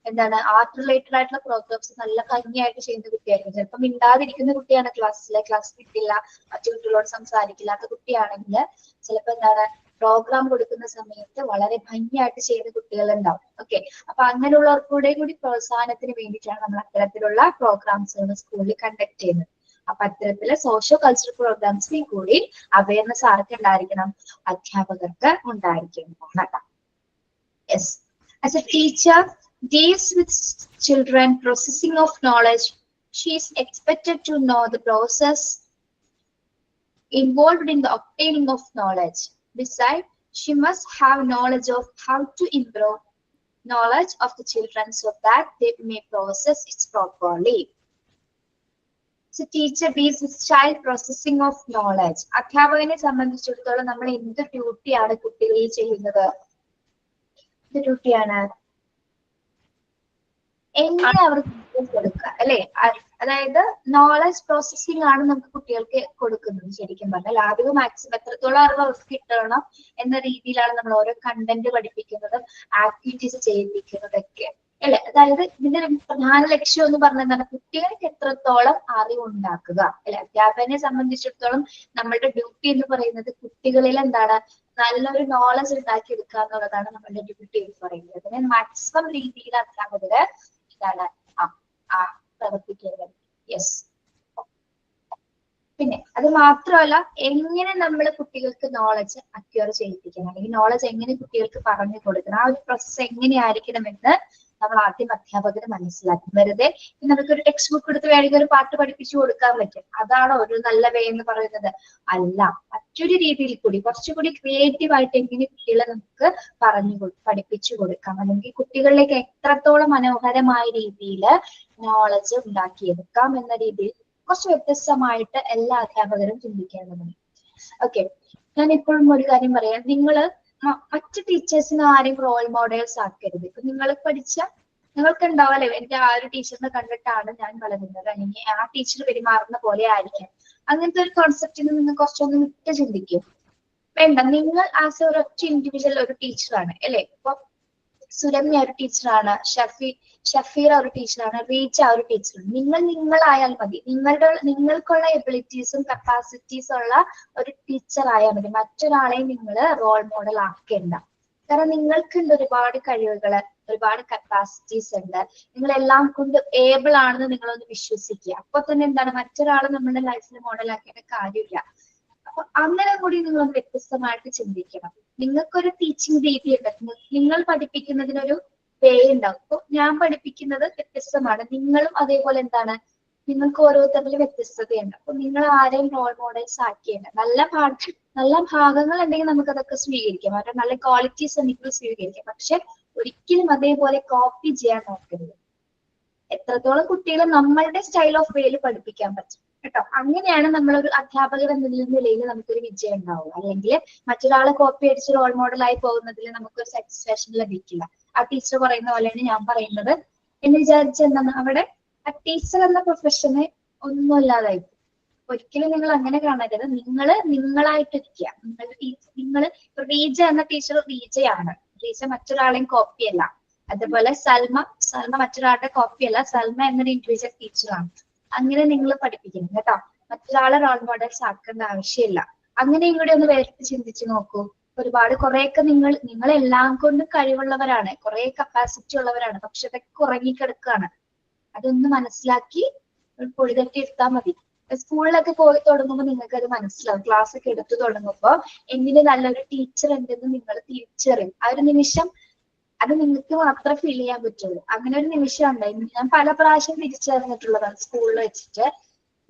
എന്താണ് ആർട്ട് റിലേറ്റഡ് ആയിട്ടുള്ള പ്രോഗ്രാംസ് നല്ല ഭംഗിയായിട്ട് ചെയ്യുന്ന കുട്ടിയായിരിക്കും. ചിലപ്പോൾ മിണ്ടാതിരിക്കുന്ന കുട്ടിയാണ് ക്ലാസ് കിട്ടില്ല, മറ്റു കുട്ടികളോട് സംസാരിക്കില്ലാത്ത കുട്ടിയാണെങ്കിൽ ചിലപ്പോ എന്താണ് പ്രോഗ്രാം കൊടുക്കുന്ന സമയത്ത് വളരെ ഭംഗിയായിട്ട് ചെയ്യുന്ന കുട്ടികൾ ഉണ്ടാവും. ഓക്കെ, അപ്പൊ അങ്ങനെയുള്ളവർക്കൂടെ കൂടി പ്രോത്സാഹനത്തിന് വേണ്ടിയിട്ടാണ് നമ്മൾ അത്തരത്തിലുള്ള പ്രോഗ്രാംസുകൾ സ്കൂളിൽ കണ്ടക്ട് ചെയ്യുന്നത്. അപ്പൊ അത്തരത്തില് സോഷ്യോ കൾച്ചറൽ പ്രോഗ്രാംസിൽ കൂടി അവയർനെസ് ആർക്ക് ഉണ്ടായിരിക്കണം? അധ്യാപകർക്ക് ഉണ്ടായിരിക്കുന്നതാണ്. Yes, as A teacher deals with children processing of knowledge, she is expected to know the process involved in the obtaining of knowledge. Besides, she must have knowledge of how to improve knowledge of the children so that they may process it properly. So teacher deals with child processing of knowledge. അധ്യാപകനെ സംബന്ധിച്ചിടത്തോളം നമ്മൾ എന്ത് ഡ്യൂട്ടിയാണ് കുട്ടികളിൽ ചെയ്യുന്നത്? എന്ത് ഡ്യൂട്ടിയാണ്? എങ്ങനെ അവർക്ക് കൊടുക്കുക അല്ലെ? അതായത് നോളജ് പ്രോസസ്സിംഗ് ആണ് നമുക്ക് കുട്ടികൾക്ക് കൊടുക്കുന്നത്. ശരിക്കും പറഞ്ഞാൽ ആദ്യം മാക്സിമം എത്രത്തോളം അറിവ് അവർക്ക് കിട്ടണം എന്ന രീതിയിലാണ് നമ്മൾ ഓരോ കണ്ടന്റ് പഠിപ്പിക്കുന്നതും ആക്ടിവിറ്റീസ് ചെയ്യിപ്പിക്കുന്നതൊക്കെ അല്ലെ. അതായത് ഇതിന്റെ പ്രധാന ലക്ഷ്യം എന്ന് പറഞ്ഞാൽ കുട്ടികൾക്ക് എത്രത്തോളം അറിവുണ്ടാക്കുക അല്ലെ. അധ്യാപകനെ സംബന്ധിച്ചിടത്തോളം നമ്മളുടെ ഡ്യൂട്ടി എന്ന് പറയുന്നത് കുട്ടികളിൽ എന്താണ് നല്ലൊരു നോളജ് ഉണ്ടാക്കിയെടുക്കുക എന്നുള്ളതാണ് നമ്മളുടെ ഡ്യൂട്ടി എന്ന് പറയുന്നത്. അതിനെ മാക്സിമം രീതിയിൽ അധ്യാപകര് എന്താണ് പ്രവർത്തിക്കുന്നത്. യെസ്, പിന്നെ അത് മാത്രമല്ല എങ്ങനെ നമ്മൾ കുട്ടികൾക്ക് നോളജ് അക്വയർ ചെയ്യിപ്പിക്കണം, അല്ലെങ്കിൽ നോളജ് എങ്ങനെ കുട്ടികൾക്ക് പറഞ്ഞു കൊടുക്കണം, ആ ഒരു പ്രോസസ് എങ്ങനെയായിരിക്കണമെന്ന് നമ്മൾ ആദ്യം അധ്യാപകര് മനസ്സിലാക്കും. വെറുതെ നമുക്കൊരു ടെക്സ്റ്റ് ബുക്ക് എടുത്ത് വേണമെങ്കിൽ ഒരു പാട്ട് പഠിപ്പിച്ചു കൊടുക്കാൻ പറ്റും, അതാണോ ഒരു നല്ല വേ എന്ന് പറയുന്നത്? അല്ല, മറ്റൊരു രീതിയിൽ കൂടി കുറച്ചുകൂടി ക്രിയേറ്റീവ് ആയിട്ട് എങ്ങനെ കുട്ടികളെ നമുക്ക് പഠിപ്പിച്ചു കൊടുക്കാം, അല്ലെങ്കിൽ കുട്ടികളിലേക്ക് എത്രത്തോളം മനോഹരമായ രീതിയിൽ നോളജ് ഉണ്ടാക്കിയെടുക്കാം എന്ന രീതിയിൽ കുറച്ച് വ്യത്യസ്തമായിട്ട് എല്ലാ അധ്യാപകരും ചിന്തിക്കേണ്ടതുണ്ട്. ഓക്കെ, ഞാൻ ഇപ്പോഴും ഒരു കാര്യം പറയാം. നിങ്ങള് മറ്റു ടീച്ചേഴ്സിന് ആരെയും റോൾ മോഡൽസ് ആക്കരുത്. ഇപ്പൊ നിങ്ങൾ നിങ്ങൾക്ക് ഉണ്ടാവല്ലേ, എനിക്ക് ആ ഒരു ടീച്ചറിനെ കണ്ടിട്ടാണ് ഞാൻ വളരുന്നത്, അല്ലെങ്കിൽ ആ ടീച്ചർ പെരുമാറുന്ന പോലെ ആയിരിക്കാം. അങ്ങനത്തെ ഒരു കോൺസെപ്റ്റിൽ നിങ്ങൾ കുറച്ചൊന്ന് വിട്ട് ചിന്തിക്കും. വേണ്ട, നിങ്ങൾ ആസ് ഒരൊറ്റ ഇൻഡിവിജ്വൽ ഒരു ടീച്ചറാണ് അല്ലെ. ഇപ്പൊ സുരമ്യ ഒരു ടീച്ചറാണ്, ഷഫീറ ഒരു ടീച്ചറാണ്, റീച്ച ഒരു ടീച്ചറാണ്. നിങ്ങളായാൽ മതി. നിങ്ങൾക്കുള്ള എബിലിറ്റീസും കപ്പാസിറ്റീസും ഉള്ള ഒരു ടീച്ചർ ആയാൽ മതി. മറ്റൊരാളെയും നിങ്ങൾ റോൾ മോഡൽ ആക്കേണ്ട. കാരണം നിങ്ങൾക്കുണ്ട് ഒരുപാട് കഴിവുകള്, ഒരുപാട് കപ്പാസിറ്റീസ് ഉണ്ട്, നിങ്ങൾ എല്ലാം കൊണ്ട് ഏബിൾ ആണെന്ന് നിങ്ങളൊന്ന് വിശ്വസിക്കുക. അപ്പൊ തന്നെ എന്താണ്, മറ്റൊരാളെ നമ്മുടെ ലൈഫിൽ മോഡലാക്കേണ്ട കാര്യമില്ല. അപ്പൊ അങ്ങനെ കൂടി നിങ്ങൾ വ്യത്യസ്തമായിട്ട് ചിന്തിക്കണം. നിങ്ങൾക്കൊരു ടീച്ചിങ് രീതിയുണ്ട്, നിങ്ങൾ പഠിപ്പിക്കുന്നതിനൊരു വേ ഉണ്ടാവും. അപ്പൊ ഞാൻ പഠിപ്പിക്കുന്നത് വ്യത്യസ്തമാണ്, നിങ്ങളും അതേപോലെ എന്താണ്, നിങ്ങൾക്ക് ഓരോരുത്തരിലും വ്യത്യസ്തതയുണ്ട്. അപ്പൊ നിങ്ങൾ ആരെയും റോൾ മോഡൽസ് ആക്കിയേണ്ട. നല്ല ഭാഗങ്ങൾ ഉണ്ടെങ്കിൽ നമുക്ക് അതൊക്കെ സ്വീകരിക്കാം, അവരുടെ നല്ല ക്വാളിറ്റീസ് ഉണ്ടെങ്കിൽ സ്വീകരിക്കാം. പക്ഷെ ഒരിക്കലും അതേപോലെ കോപ്പി ചെയ്യാൻ നോക്കരുത്. എത്രത്തോളം കുട്ടികളെ നമ്മളുടെ സ്റ്റൈൽ ഓഫ് വേയിൽ പഠിപ്പിക്കാൻ പറ്റും കേട്ടോ, അങ്ങനെയാണ് നമ്മളൊരു അധ്യാപകർ എന്ന നിലയിൽ നമുക്കൊരു വിജയം ഉണ്ടാവുക. അല്ലെങ്കിൽ മറ്റൊരാളെ കോപ്പി അടിച്ച് റോൾ മോഡലായി പോകുന്നതിൽ നമുക്കൊരു സാറ്റിസ്ഫാക്ഷൻ ലഭിക്കില്ല. ആ ടീച്ചർ പറയുന്ന പോലെയാണ് ഞാൻ പറയുന്നത് എന്ന് വിചാരിച്ച് എന്താണ് അവിടെ ആ ടീച്ചർ എന്ന പ്രൊഫഷന് ഒന്നുമില്ലാതായി. ഒരിക്കലും നിങ്ങൾ അങ്ങനെ കാണരുത്. നിങ്ങളായിട്ടിരിക്കുക. നിങ്ങൾ റീജ എന്ന ടീച്ചർ റീജയാണ്, റീജ മറ്റൊരാളെയും കോപ്പിയല്ല. അതുപോലെ സൽമ മറ്റൊരാളുടെ കോപ്പിയല്ല, സൽമ എന്നൊരു ഇൻഡിവിജ്വൽ ടീച്ചറാണ്. അങ്ങനെ നിങ്ങൾ പഠിപ്പിക്കണം കേട്ടോ, മറ്റൊരാളെ റോൾ മോഡൽസ് ആക്കേണ്ട ആവശ്യമില്ല. അങ്ങനെയും കൂടി ഒന്ന് വേറിട്ട് ചിന്തിച്ചു നോക്കൂ. ഒരുപാട് കുറെയൊക്കെ നിങ്ങൾ എല്ലാം കൊണ്ടും കഴിവുള്ളവരാണ്, കുറെ കപ്പാസിറ്റി ഉള്ളവരാണ്, പക്ഷെ അതൊക്കെ ഉറങ്ങിക്കിടക്കുകയാണ്. അതൊന്ന് മനസ്സിലാക്കി പൊടിതട്ടി എടുത്താൽ മതി. സ്കൂളിലൊക്കെ പോയി തുടങ്ങുമ്പോൾ നിങ്ങൾക്ക് അത് മനസ്സിലാവും. ക്ലാസ് ഒക്കെ എടുത്തു തുടങ്ങുമ്പോൾ എങ്ങനെ നല്ലൊരു ടീച്ചർ ഉണ്ടെന്ന് നിങ്ങൾ തിരിച്ചറിയും. ആ ഒരു നിമിഷം അത് നിങ്ങൾക്ക് മാത്രമേ ഫീൽ ചെയ്യാൻ പറ്റുള്ളൂ. അങ്ങനെ ഒരു നിമിഷം ഉണ്ടായി, ഞാൻ പല പ്രാവശ്യം തിരിച്ചറിഞ്ഞിട്ടുള്ളതാണ് സ്കൂളിൽ വെച്ചിട്ട്.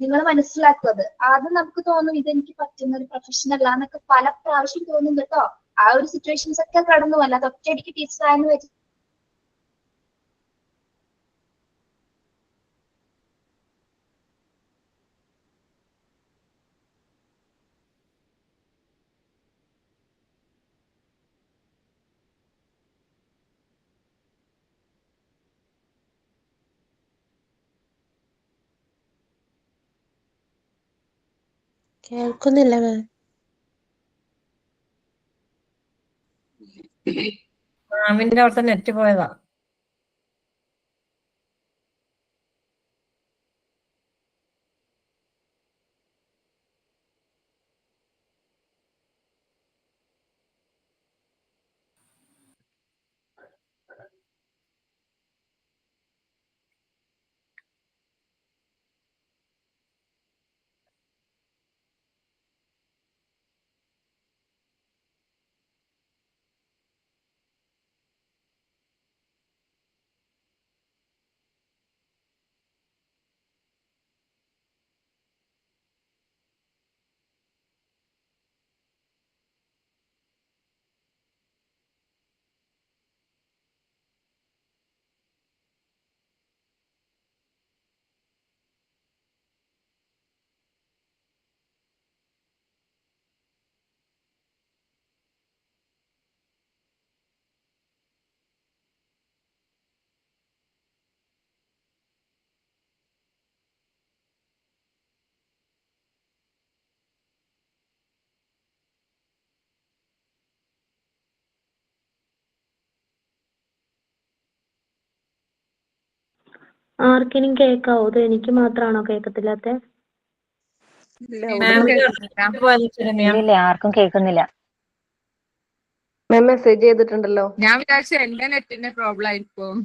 നിങ്ങൾ മനസ്സിലാക്കുന്നത് ആദ്യം നമുക്ക് തോന്നും ഇതെനിക്ക് പറ്റുന്ന ഒരു പ്രൊഫഷൻ അല്ല എന്നൊക്കെ പല പ്രാവശ്യം തോന്നും കേട്ടോ. ആ ഒരു സിറ്റുവേഷൻസ് ഒക്കെ കടന്നു, അല്ലാതെ ഒറ്റയടിക്ക് ടീച്ചർ ആയെന്ന് വെച്ച് കേൾക്കുന്നില്ല മാം. മാമിന്റെ അവിടുത്തെ നെറ്റ് പോയതാ. ആർക്കെങ്കിലും കേൾക്കാവോ? ഇത് എനിക്ക് മാത്രമാണോ കേൾക്കത്തില്ലാത്ത? മാമിന്റെ അവിടുത്തെ നെറ്റ് പോയത് ശരണ്യ. ഇല്ല ആർക്കും കേൾക്കുന്നില്ല. മാം മെസ്സേജ് ചെയ്തിട്ടുണ്ടല്ലോ. ഞാൻ വിചാരിച്ചു എന്റെ നെറ്റിന്റെ പ്രോബ്ലം ആയിരിക്കും.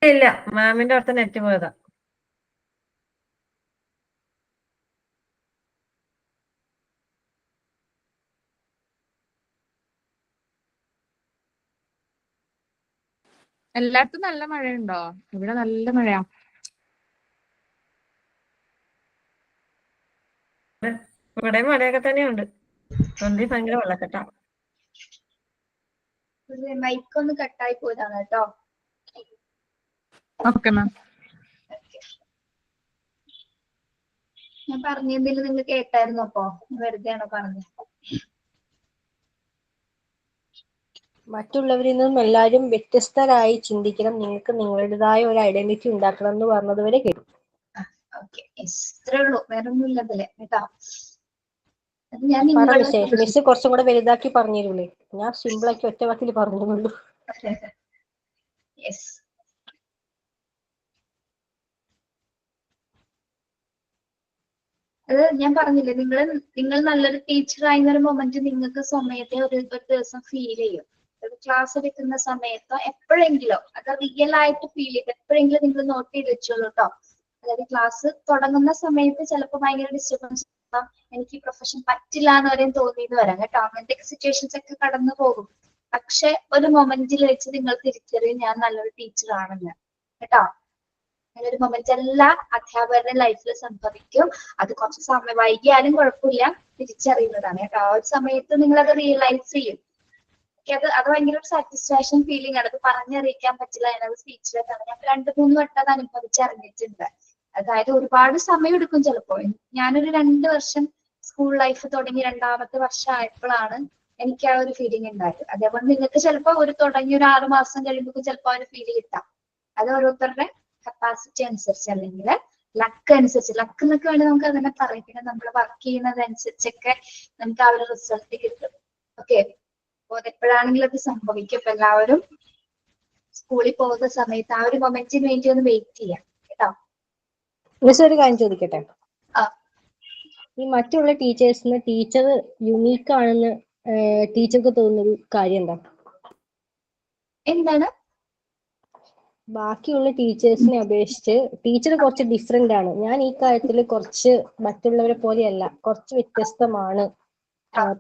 ഇല്ല, മാമിന്റെ അവിടുത്തെ നെറ്റ് പോയതാ. എല്ലായിടത്തും നല്ല മഴയുണ്ടോ? ഇവിടെ നല്ല മഴയാ. ഇവിടെ മഴയൊക്കെ തന്നെയുണ്ട്. തൊണ്ടി ഭയങ്കര വെള്ളക്കെട്ടാ. മൈക്ക് ഒന്ന് കട്ടായി പോയതാണ് കേട്ടോ. Okay ma'am. ഞാൻ പറഞ്ഞതിൽ നിങ്ങൾ കേട്ടായിരുന്നു? അപ്പോ വെറുതെ ആണോ പറഞ്ഞത്? മറ്റുള്ളവരിൽ നിന്നും എല്ലാവരും വ്യത്യസ്തരായി ചിന്തിക്കണം, നിങ്ങൾക്ക് നിങ്ങളുടേതായ ഒരു ഐഡന്റിറ്റി ഉണ്ടാക്കണം എന്ന് പറഞ്ഞത് വരെ കേട്ടു. ഓക്കെ, ഇത്രേ ഉള്ളൂ, വേറെ ഒന്നും ഇല്ലതല്ലേ കേട്ടോ. അത് ഞാൻ പറ മിസ് കുറച്ചും കൂടെ വലുതാക്കി പറഞ്ഞിരുന്നേ. ഞാൻ സിമ്പിളാക്കി ഒറ്റ വാക്കിൽ പറഞ്ഞുള്ളൂ. യെസ്, അത് ഞാൻ പറഞ്ഞില്ലേ, നിങ്ങൾ നല്ലൊരു ടീച്ചർ ആയിരുന്നൊരു മൊമെന്റ് നിങ്ങൾക്ക് സമയത്തെ ഒരു ദിവസം ഫീൽ ചെയ്യും. സമയത്ത് ക്ലാസ് എടുക്കുന്ന സമയത്തോ എപ്പോഴെങ്കിലോ അത് റിയൽ ആയിട്ട് ഫീൽ ചെയ്ത് എപ്പോഴെങ്കിലും നിങ്ങൾ നോട്ട് ചെയ്ത് വെച്ചോളൂ കേട്ടോ. അതായത് ക്ലാസ് തുടങ്ങുന്ന സമയത്ത് ചിലപ്പോൾ ഭയങ്കര ഡിസ്റ്റർബൻസ്, എനിക്ക് പ്രൊഫഷൻ പറ്റില്ല എന്ന് വരെയും തോന്നിയെന്ന് വരാം കേട്ടോ. അങ്ങനത്തെ സിറ്റുവേഷൻസ് ഒക്കെ കടന്നു പോകും. പക്ഷെ ഒരു മൊമെന്റിൽ വെച്ച് നിങ്ങൾ തിരിച്ചറിയും ഞാൻ നല്ലൊരു ടീച്ചർ ആണെന്ന് കേട്ടോ. അങ്ങനെ ഒരു മൊമെന്റ് എല്ലാ അധ്യാപകരുടെ ലൈഫിൽ സംഭവിക്കും. അത് കുറച്ച് സമയം വൈകിയാലും കുഴപ്പമില്ല, തിരിച്ചറിയുന്നതാണ് കേട്ടോ. ആ ഒരു സമയത്ത് നിങ്ങൾ അത് റിയലൈസ് ചെയ്യും. അത് ഭയങ്കര ഒരു സാറ്റിസ്ഫാക്ഷൻ ഫീലിംഗ് ആണ്. അത് പറഞ്ഞറിയിക്കാൻ പറ്റില്ല. ഞാനത് സ്പീച്ചിലേക്കാണ് ഞാൻ 2-3 വട്ടം അത് അനുഭവിച്ചറിഞ്ഞിട്ടുണ്ട്. അതായത് ഒരുപാട് സമയം എടുക്കും ചിലപ്പോൾ. ഞാനൊരു 2 വർഷം സ്കൂൾ ലൈഫ് തുടങ്ങി 2ാമത്തെ വർഷം ആയപ്പോഴാണ് എനിക്ക് ആ ഒരു ഫീലിംഗ് ഉണ്ടായത്. അതേപോലെ നിങ്ങൾക്ക് ചിലപ്പോൾ തുടങ്ങി ഒരു 6 മാസം കഴിയുമ്പോൾ ചിലപ്പോൾ ആ ഒരു ഫീൽ കിട്ടാം. അത് ഓരോരുത്തരുടെ കപ്പാസിറ്റി അനുസരിച്ച് അല്ലെങ്കിൽ ലക്ക് അനുസരിച്ച്, ലക്ക് എന്നൊക്കെ വേണ്ടി നമുക്ക് അതിനെ പറയും. പിന്നെ നമ്മൾ വർക്ക് ചെയ്യുന്നതനുസരിച്ചൊക്കെ നമുക്ക് ആ ഒരു റിസൾട്ട് കിട്ടും. ഓക്കെ, അപ്പോൾ അതെപ്പോഴാണെങ്കിലും അത് സംഭവിക്കും. അപ്പൊ എല്ലാവരും സ്കൂളിൽ പോകുന്ന സമയത്ത് ആ ഒരു മൊമെന്റിന് വേണ്ടി ഒന്ന് വെയിറ്റ് ചെയ്യാം കേട്ടോ. മിസ് ഒരു കാര്യം ചോദിക്കട്ടെ? ആ. ഈ മറ്റുള്ള ടീച്ചേഴ്സിന് ടീച്ചർ യുണീക്ക് ആണെന്ന് ടീച്ചർക്ക് തോന്നുന്നൊരു കാര്യം എന്താ? എന്താണ്? ബാക്കിയുള്ള ടീച്ചേഴ്സിനെ അപേക്ഷിച്ച് ടീച്ചർ കുറച്ച് ഡിഫറെന്റ് ആണ്, ഞാൻ ഈ കാര്യത്തിൽ കുറച്ച് മറ്റുള്ളവരെ പോലെയല്ല, കുറച്ച് വ്യത്യസ്തമാണ്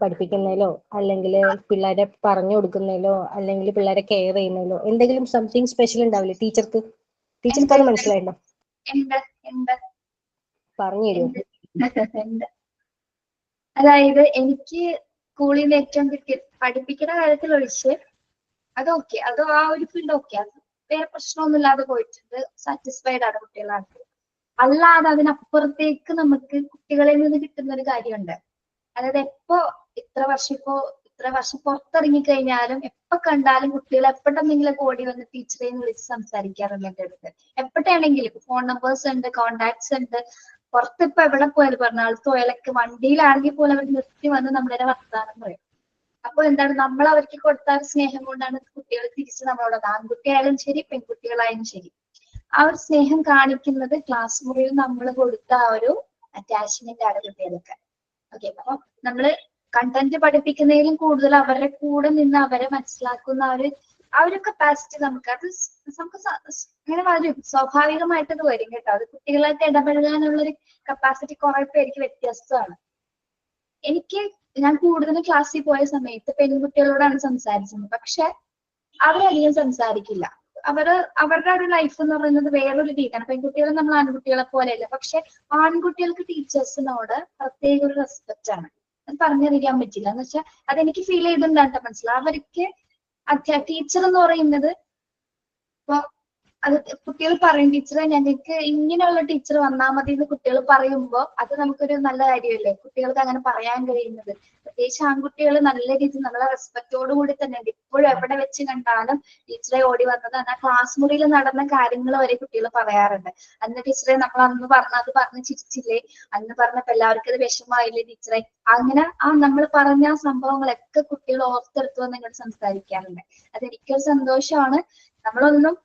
പഠിപ്പിക്കുന്നതിലോ അല്ലെങ്കിൽ പിള്ളേരെ പറഞ്ഞു കൊടുക്കുന്നതിലോ അല്ലെങ്കിൽ പിള്ളേരെ കെയർ ചെയ്യുന്നതിലോ എന്തെങ്കിലും സംതിങ് സ്പെഷ്യൽ ഉണ്ടാവില്ലേ ടീച്ചർക്ക്? ടീച്ചർക്ക് അത് മനസ്സിലായിട്ടുണ്ടോ? പറഞ്ഞു തരുമോ? അതായത് എനിക്ക് സ്കൂളിൽ നിന്ന് ഏറ്റവും പഠിപ്പിക്കുന്ന കാര്യത്തിൽ ഒഴിച്ച് അതൊക്കെ അത് ആ ഒരു ഫീൽഡ് ഓക്കെ, അത് വേറെ പ്രശ്നമൊന്നും ഇല്ലാതെ പോയിട്ടുണ്ട്. സാറ്റിസ്ഫൈഡ് ആണ് കുട്ടികളാണ്. അല്ലാതെ അതിനപ്പുറത്തേക്ക് നമുക്ക് കുട്ടികളിൽ നിന്ന് കിട്ടുന്ന ഒരു കാര്യമുണ്ട്. അതായത് ഇത്ര വർഷം പുറത്തിറങ്ങി കഴിഞ്ഞാലും എപ്പോ കണ്ടാലും കുട്ടികൾ എപ്പോഴെന്നെങ്കിലും ഓടി വന്ന് ടീച്ചറെ വിളിച്ച് സംസാരിക്കാറുണ്ട് എൻ്റെ അടുത്ത്. എപ്പോഴാണെങ്കിലും ഫോൺ നമ്പേഴ്സ് ഉണ്ട്, കോണ്ടാക്ട്സ് ഉണ്ട്. പുറത്തിപ്പോ എവിടെ പോയാലും പറഞ്ഞാൽ പോയാലൊക്കെ വണ്ടിയിലാണെങ്കിൽ പോലും അവർ നിർത്തി വന്ന് നമ്മളെ വർത്താനം പറയും. അപ്പൊ എന്താണ്, നമ്മൾ അവർക്ക് കൊടുത്ത സ്നേഹം കൊണ്ടാണ് കുട്ടികൾ തിരിച്ച് നമ്മളോട്, ആൺകുട്ടിയായാലും ശരി പെൺകുട്ടികളായാലും ശരി, ആ ഒരു സ്നേഹം കാണിക്കുന്നത് ക്ലാസ് മുറിയിൽ നമ്മൾ കൊടുത്ത ആ ഒരു അറ്റാച്ച്മെന്റ് ആണ് കുട്ടികൾക്ക്. ഓക്കെ, അപ്പൊ നമ്മള് കണ്ടന്റ് പഠിപ്പിക്കുന്നതിലും കൂടുതൽ അവരുടെ കൂടെ നിന്ന് അവരെ മനസ്സിലാക്കുന്ന ആ ഒരു കപ്പാസിറ്റി നമുക്ക് അങ്ങനെ വരും. സ്വാഭാവികമായിട്ട് അത് വരും കേട്ടോ. അത് കുട്ടികളായിട്ട് ഇടപഴകാനുള്ളൊരു കപ്പാസിറ്റി കുറെ പേർക്ക് വ്യത്യസ്തമാണ്. ഞാൻ കൂടുതലും ക്ലാസ്സിൽ പോയ സമയത്ത് പെൺകുട്ടികളോടാണ് സംസാരിച്ചത്. പക്ഷെ അവരധികം സംസാരിക്കില്ല. അവരുടെ ഒരു ലൈഫ് എന്ന് പറയുന്നത് വേറൊരു രീതിയാണ്. പെൺകുട്ടികൾ നമ്മൾ ആൺകുട്ടികളെ പോലെയല്ല. പക്ഷെ ആൺകുട്ടികൾക്ക് ടീച്ചേഴ്സിനോട് പ്രത്യേക ഒരു റെസ്പെക്റ്റ് ആണ്. അത് പറഞ്ഞറിയിക്കാൻ പറ്റില്ല. എന്ന് വെച്ചാൽ അതെനിക്ക് ഫീൽ ചെയ്തിട്ടുണ്ടായിട്ട് മനസ്സിലാവും. അവർക്ക് ടീച്ചർ എന്ന് പറയുന്നത് ഇപ്പൊ അത് കുട്ടികൾ പറയും, ടീച്ചറെ ഞങ്ങൾക്ക് ഇങ്ങനെയുള്ള ടീച്ചർ വന്നാൽ മതി എന്ന് കുട്ടികൾ പറയുമ്പോൾ അത് നമുക്കൊരു നല്ല കാര്യമല്ലേ, കുട്ടികൾക്ക് അങ്ങനെ പറയാൻ കഴിയുന്നത്. പ്രത്യേകിച്ച് ആൺകുട്ടികൾ നല്ല രീതിയിൽ നമ്മളെ റെസ്പെക്റ്റോടു കൂടി തന്നെ ഉണ്ട്. ഇപ്പോഴും എവിടെ വെച്ച് കണ്ടാലും ടീച്ചറെ ഓടി വന്നത് ആ ക്ലാസ് മുറിയിൽ നടന്ന കാര്യങ്ങൾ വരെ കുട്ടികൾ പറയാറുണ്ട്. അന്ന് ടീച്ചറെ നമ്മൾ അന്ന് പറഞ്ഞ് ചിരിച്ചില്ലേ, അന്ന് പറഞ്ഞപ്പോ എല്ലാവർക്കും അത് വിഷമമായില്ലേ ടീച്ചറെ, അങ്ങനെ നമ്മൾ പറഞ്ഞ ആ സംഭവങ്ങളൊക്കെ കുട്ടികൾ ഓർത്തെടുത്തു വന്ന് ഇങ്ങോട്ട് സംസാരിക്കാറുണ്ട്. അതെനിക്കൊരു സന്തോഷമാണ്. നമ്മളൊന്നും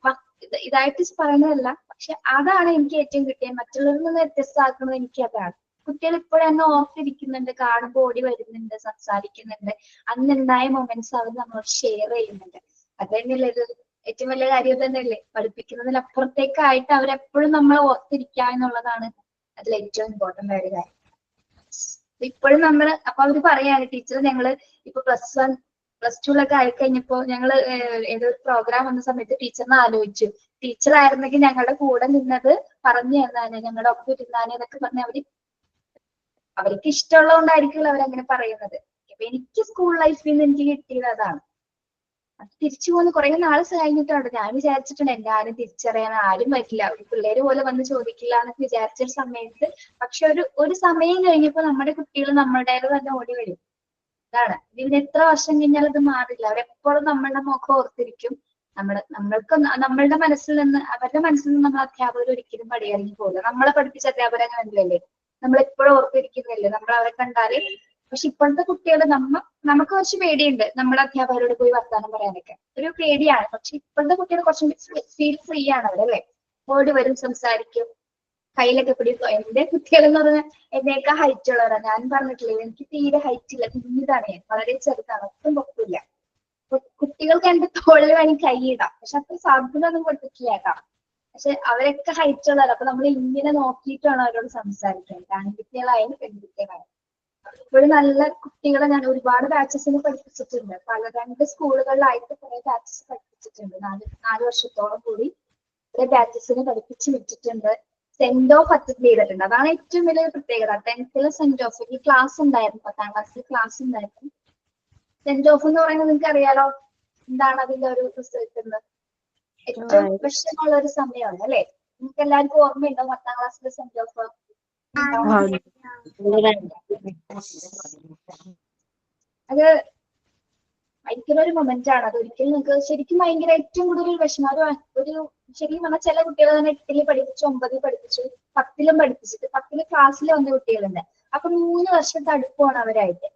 ഇതായിട്ട് പറയുന്നതല്ല, പക്ഷെ അതാണ് എനിക്ക് ഏറ്റവും കിട്ടിയത്. മറ്റുള്ളവരിൽ നിന്ന് വ്യത്യസ്തമാക്കുന്നത് എനിക്ക് അതാണ്. കുട്ടികൾ ഇപ്പോഴും എന്നെ ഓർത്തിരിക്കുന്നുണ്ട്, കാണുമ്പോൾ ഓടി വരുന്നുണ്ട്, സംസാരിക്കുന്നുണ്ട്. അന്നുണ്ടായ മൊമെന്റ്സ് അവർ നമ്മളോട് ഷെയർ ചെയ്യുന്നുണ്ട്. അത് തന്നെയല്ലേ ഒരു ഏറ്റവും വലിയ കാര്യം തന്നെയല്ലേ. പഠിപ്പിക്കുന്നതിനപ്പുറത്തേക്കായിട്ട് അവരെപ്പോഴും നമ്മളെ ഓർത്തിരിക്കുക എന്നുള്ളതാണ് അതിൽ ഏറ്റവും ഇമ്പോർട്ടന്റ് ആയ കാര്യം. ഇപ്പോഴും അപ്പൊ അവര് പറയാണ്, ടീച്ചർ ഞങ്ങള് ഇപ്പൊ +1 +2 ആയിക്കഴിഞ്ഞപ്പോ ഞങ്ങള് ഏതൊരു പ്രോഗ്രാം വന്ന സമയത്ത് ടീച്ചറിനെ ആലോചിച്ചു, ടീച്ചർ ആയിരുന്നെങ്കിൽ ഞങ്ങളുടെ കൂടെ നിന്നത് പറഞ്ഞു തന്നാണ്, ഞങ്ങളുടെ ഒപ്പം ഇരുന്നാണ് എന്നൊക്കെ പറഞ്ഞ് അവർക്ക് ഇഷ്ടമുള്ളതുകൊണ്ടായിരിക്കുമല്ലോ അവരങ്ങനെ പറയുന്നത്. അപ്പൊ എനിക്ക് സ്കൂൾ ലൈഫിൽ നിന്ന് എനിക്ക് കിട്ടിയത് അതാണ്. അത് തിരിച്ചു പോകുന്ന കുറെ നാൾ കഴിഞ്ഞിട്ടുണ്ട്. ഞാൻ വിചാരിച്ചിട്ടുണ്ട് എന്നെ ആരും തിരിച്ചറിയാൻ ആരും പറ്റില്ല, ഒരു പിള്ളേര് പോലെ വന്ന് ചോദിക്കില്ല എന്നൊക്കെ വിചാരിച്ചൊരു സമയത്ത്. പക്ഷെ ഒരു സമയം കഴിഞ്ഞപ്പോ നമ്മുടെ കുട്ടികൾ നമ്മളുടെ തന്നെ ഓടി വരും. അതാണ്, ഇതിന് എത്ര വർഷം കഴിഞ്ഞാൽ അത് മാറില്ല. അവരെപ്പോഴും നമ്മളുടെ മുഖം ഓർത്തിരിക്കും. നമ്മളുടെ മനസ്സിൽ നിന്ന്, അവരുടെ മനസ്സിൽ നിന്ന് നമ്മൾ അധ്യാപകർ ഒരിക്കലും പടിയിറങ്ങി പോകില്ല. നമ്മളെ പഠിപ്പിച്ച അധ്യാപകർ അങ്ങനെ അല്ലല്ലേ, നമ്മളെപ്പോഴും ഓർത്തിരിക്കുന്നില്ലേ നമ്മൾ അവരെ കണ്ടാല്. പക്ഷെ ഇപ്പോഴത്തെ കുട്ടികൾ നമുക്ക് കുറച്ച് പേടിയുണ്ട് നമ്മുടെ അധ്യാപകരോട് പോയി വർത്താനം പറയാനൊക്കെ, ഒരു പേടിയാണ്. പക്ഷെ ഇപ്പോഴത്തെ കുട്ടികൾ കുറച്ചും ഫീൽ ഫ്രീ ആണ് അവരല്ലേ, ഓടി വരും, സംസാരിക്കും, കയ്യിലൊക്കെ പിടിക്കും. എന്റെ കുട്ടികൾ എന്ന് പറഞ്ഞാൽ എന്നേക്കാൾ ഹൈറ്റ് ഉള്ളവരാണ്. ഞാൻ പറഞ്ഞിട്ടില്ലേ, എനിക്ക് തീരെ ഹൈറ്റ് ഇല്ല, കുഞ്ഞിതാണ് ഞാൻ, വളരെ ചെറുതാണ്, ഒട്ടും പൊക്കില്ല. കുട്ടികൾക്ക് എന്റെ തോളിൽ വേണമെങ്കിൽ കൈയിടാം, പക്ഷെ അത്ര സാധ്യത ഒന്നും കൊടുത്തിട്ടില്ല കേട്ടോ. പക്ഷെ അവരൊക്കെ ഹൈറ്റ് ഉള്ളവർ, അപ്പൊ നമ്മൾ ഇങ്ങനെ നോക്കിയിട്ടാണ് അവരോട് സംസാരിക്കാൻ, ആൺകുട്ടികളായാലും പെൺകുട്ടികളായാലും. ഇപ്പോഴും നല്ല കുട്ടികളെ ഞാൻ ഒരുപാട് ബാച്ചസിന് പഠിപ്പിച്ചിട്ടുണ്ട്. പല 2 സ്കൂളുകളിലായിട്ട് കുറെ ബാച്ചസ് പഠിപ്പിച്ചിട്ടുണ്ട്. 4 വർഷത്തോളം കൂടി കുറെ ബാച്ചസിന് പഠിപ്പിച്ച് വിട്ടിട്ടുണ്ട്. സെൻഡ് ഓഫ് അറ്റൻഡ് ചെയ്തിട്ടുണ്ട്. അതാണ് ഏറ്റവും വലിയ പ്രത്യേകത. 10th സെൻഡ് ഓഫ് ഈ ക്ലാസ് ഉണ്ടായിരുന്നു, 10ാം ക്ലാസ്സിൽ ക്ലാസ് ഉണ്ടായിരുന്നു. സെൻഡ് ഓഫ് എന്ന് പറയുന്നത് നിങ്ങൾക്ക് അറിയാലോ എന്താണ് അതിന്റെ ഒരു റിസൾട്ട് എന്ന്. ഏറ്റവും വിഷമമുള്ള ഒരു സമയമാണ് അല്ലെ? നിങ്ങൾക്ക് എല്ലാവർക്കും ഓർമ്മയുണ്ടോ 10ാം ക്ലാസ്സിലെ സെൻഡ് ഓഫ്? അത് ഭയങ്കര ഒരു മൊമെന്റ് ആണ്. അത് ഒരിക്കലും നിങ്ങൾക്ക് ശരിക്കും ഭയങ്കര ഏറ്റവും കൂടുതൽ വിഷമം ഒരു ശരിക്കും പറഞ്ഞാൽ ചില കുട്ടികൾ തന്നെ 8ൽ പഠിപ്പിച്ചു, 9ൽ പഠിപ്പിച്ചു, 10ലും പഠിപ്പിച്ചിട്ട് 10ല് ക്ലാസ്സിൽ വന്ന കുട്ടികളുണ്ട്. അപ്പൊ 3 വർഷത്തെ അടുപ്പമാണ് അവരായിട്ട്.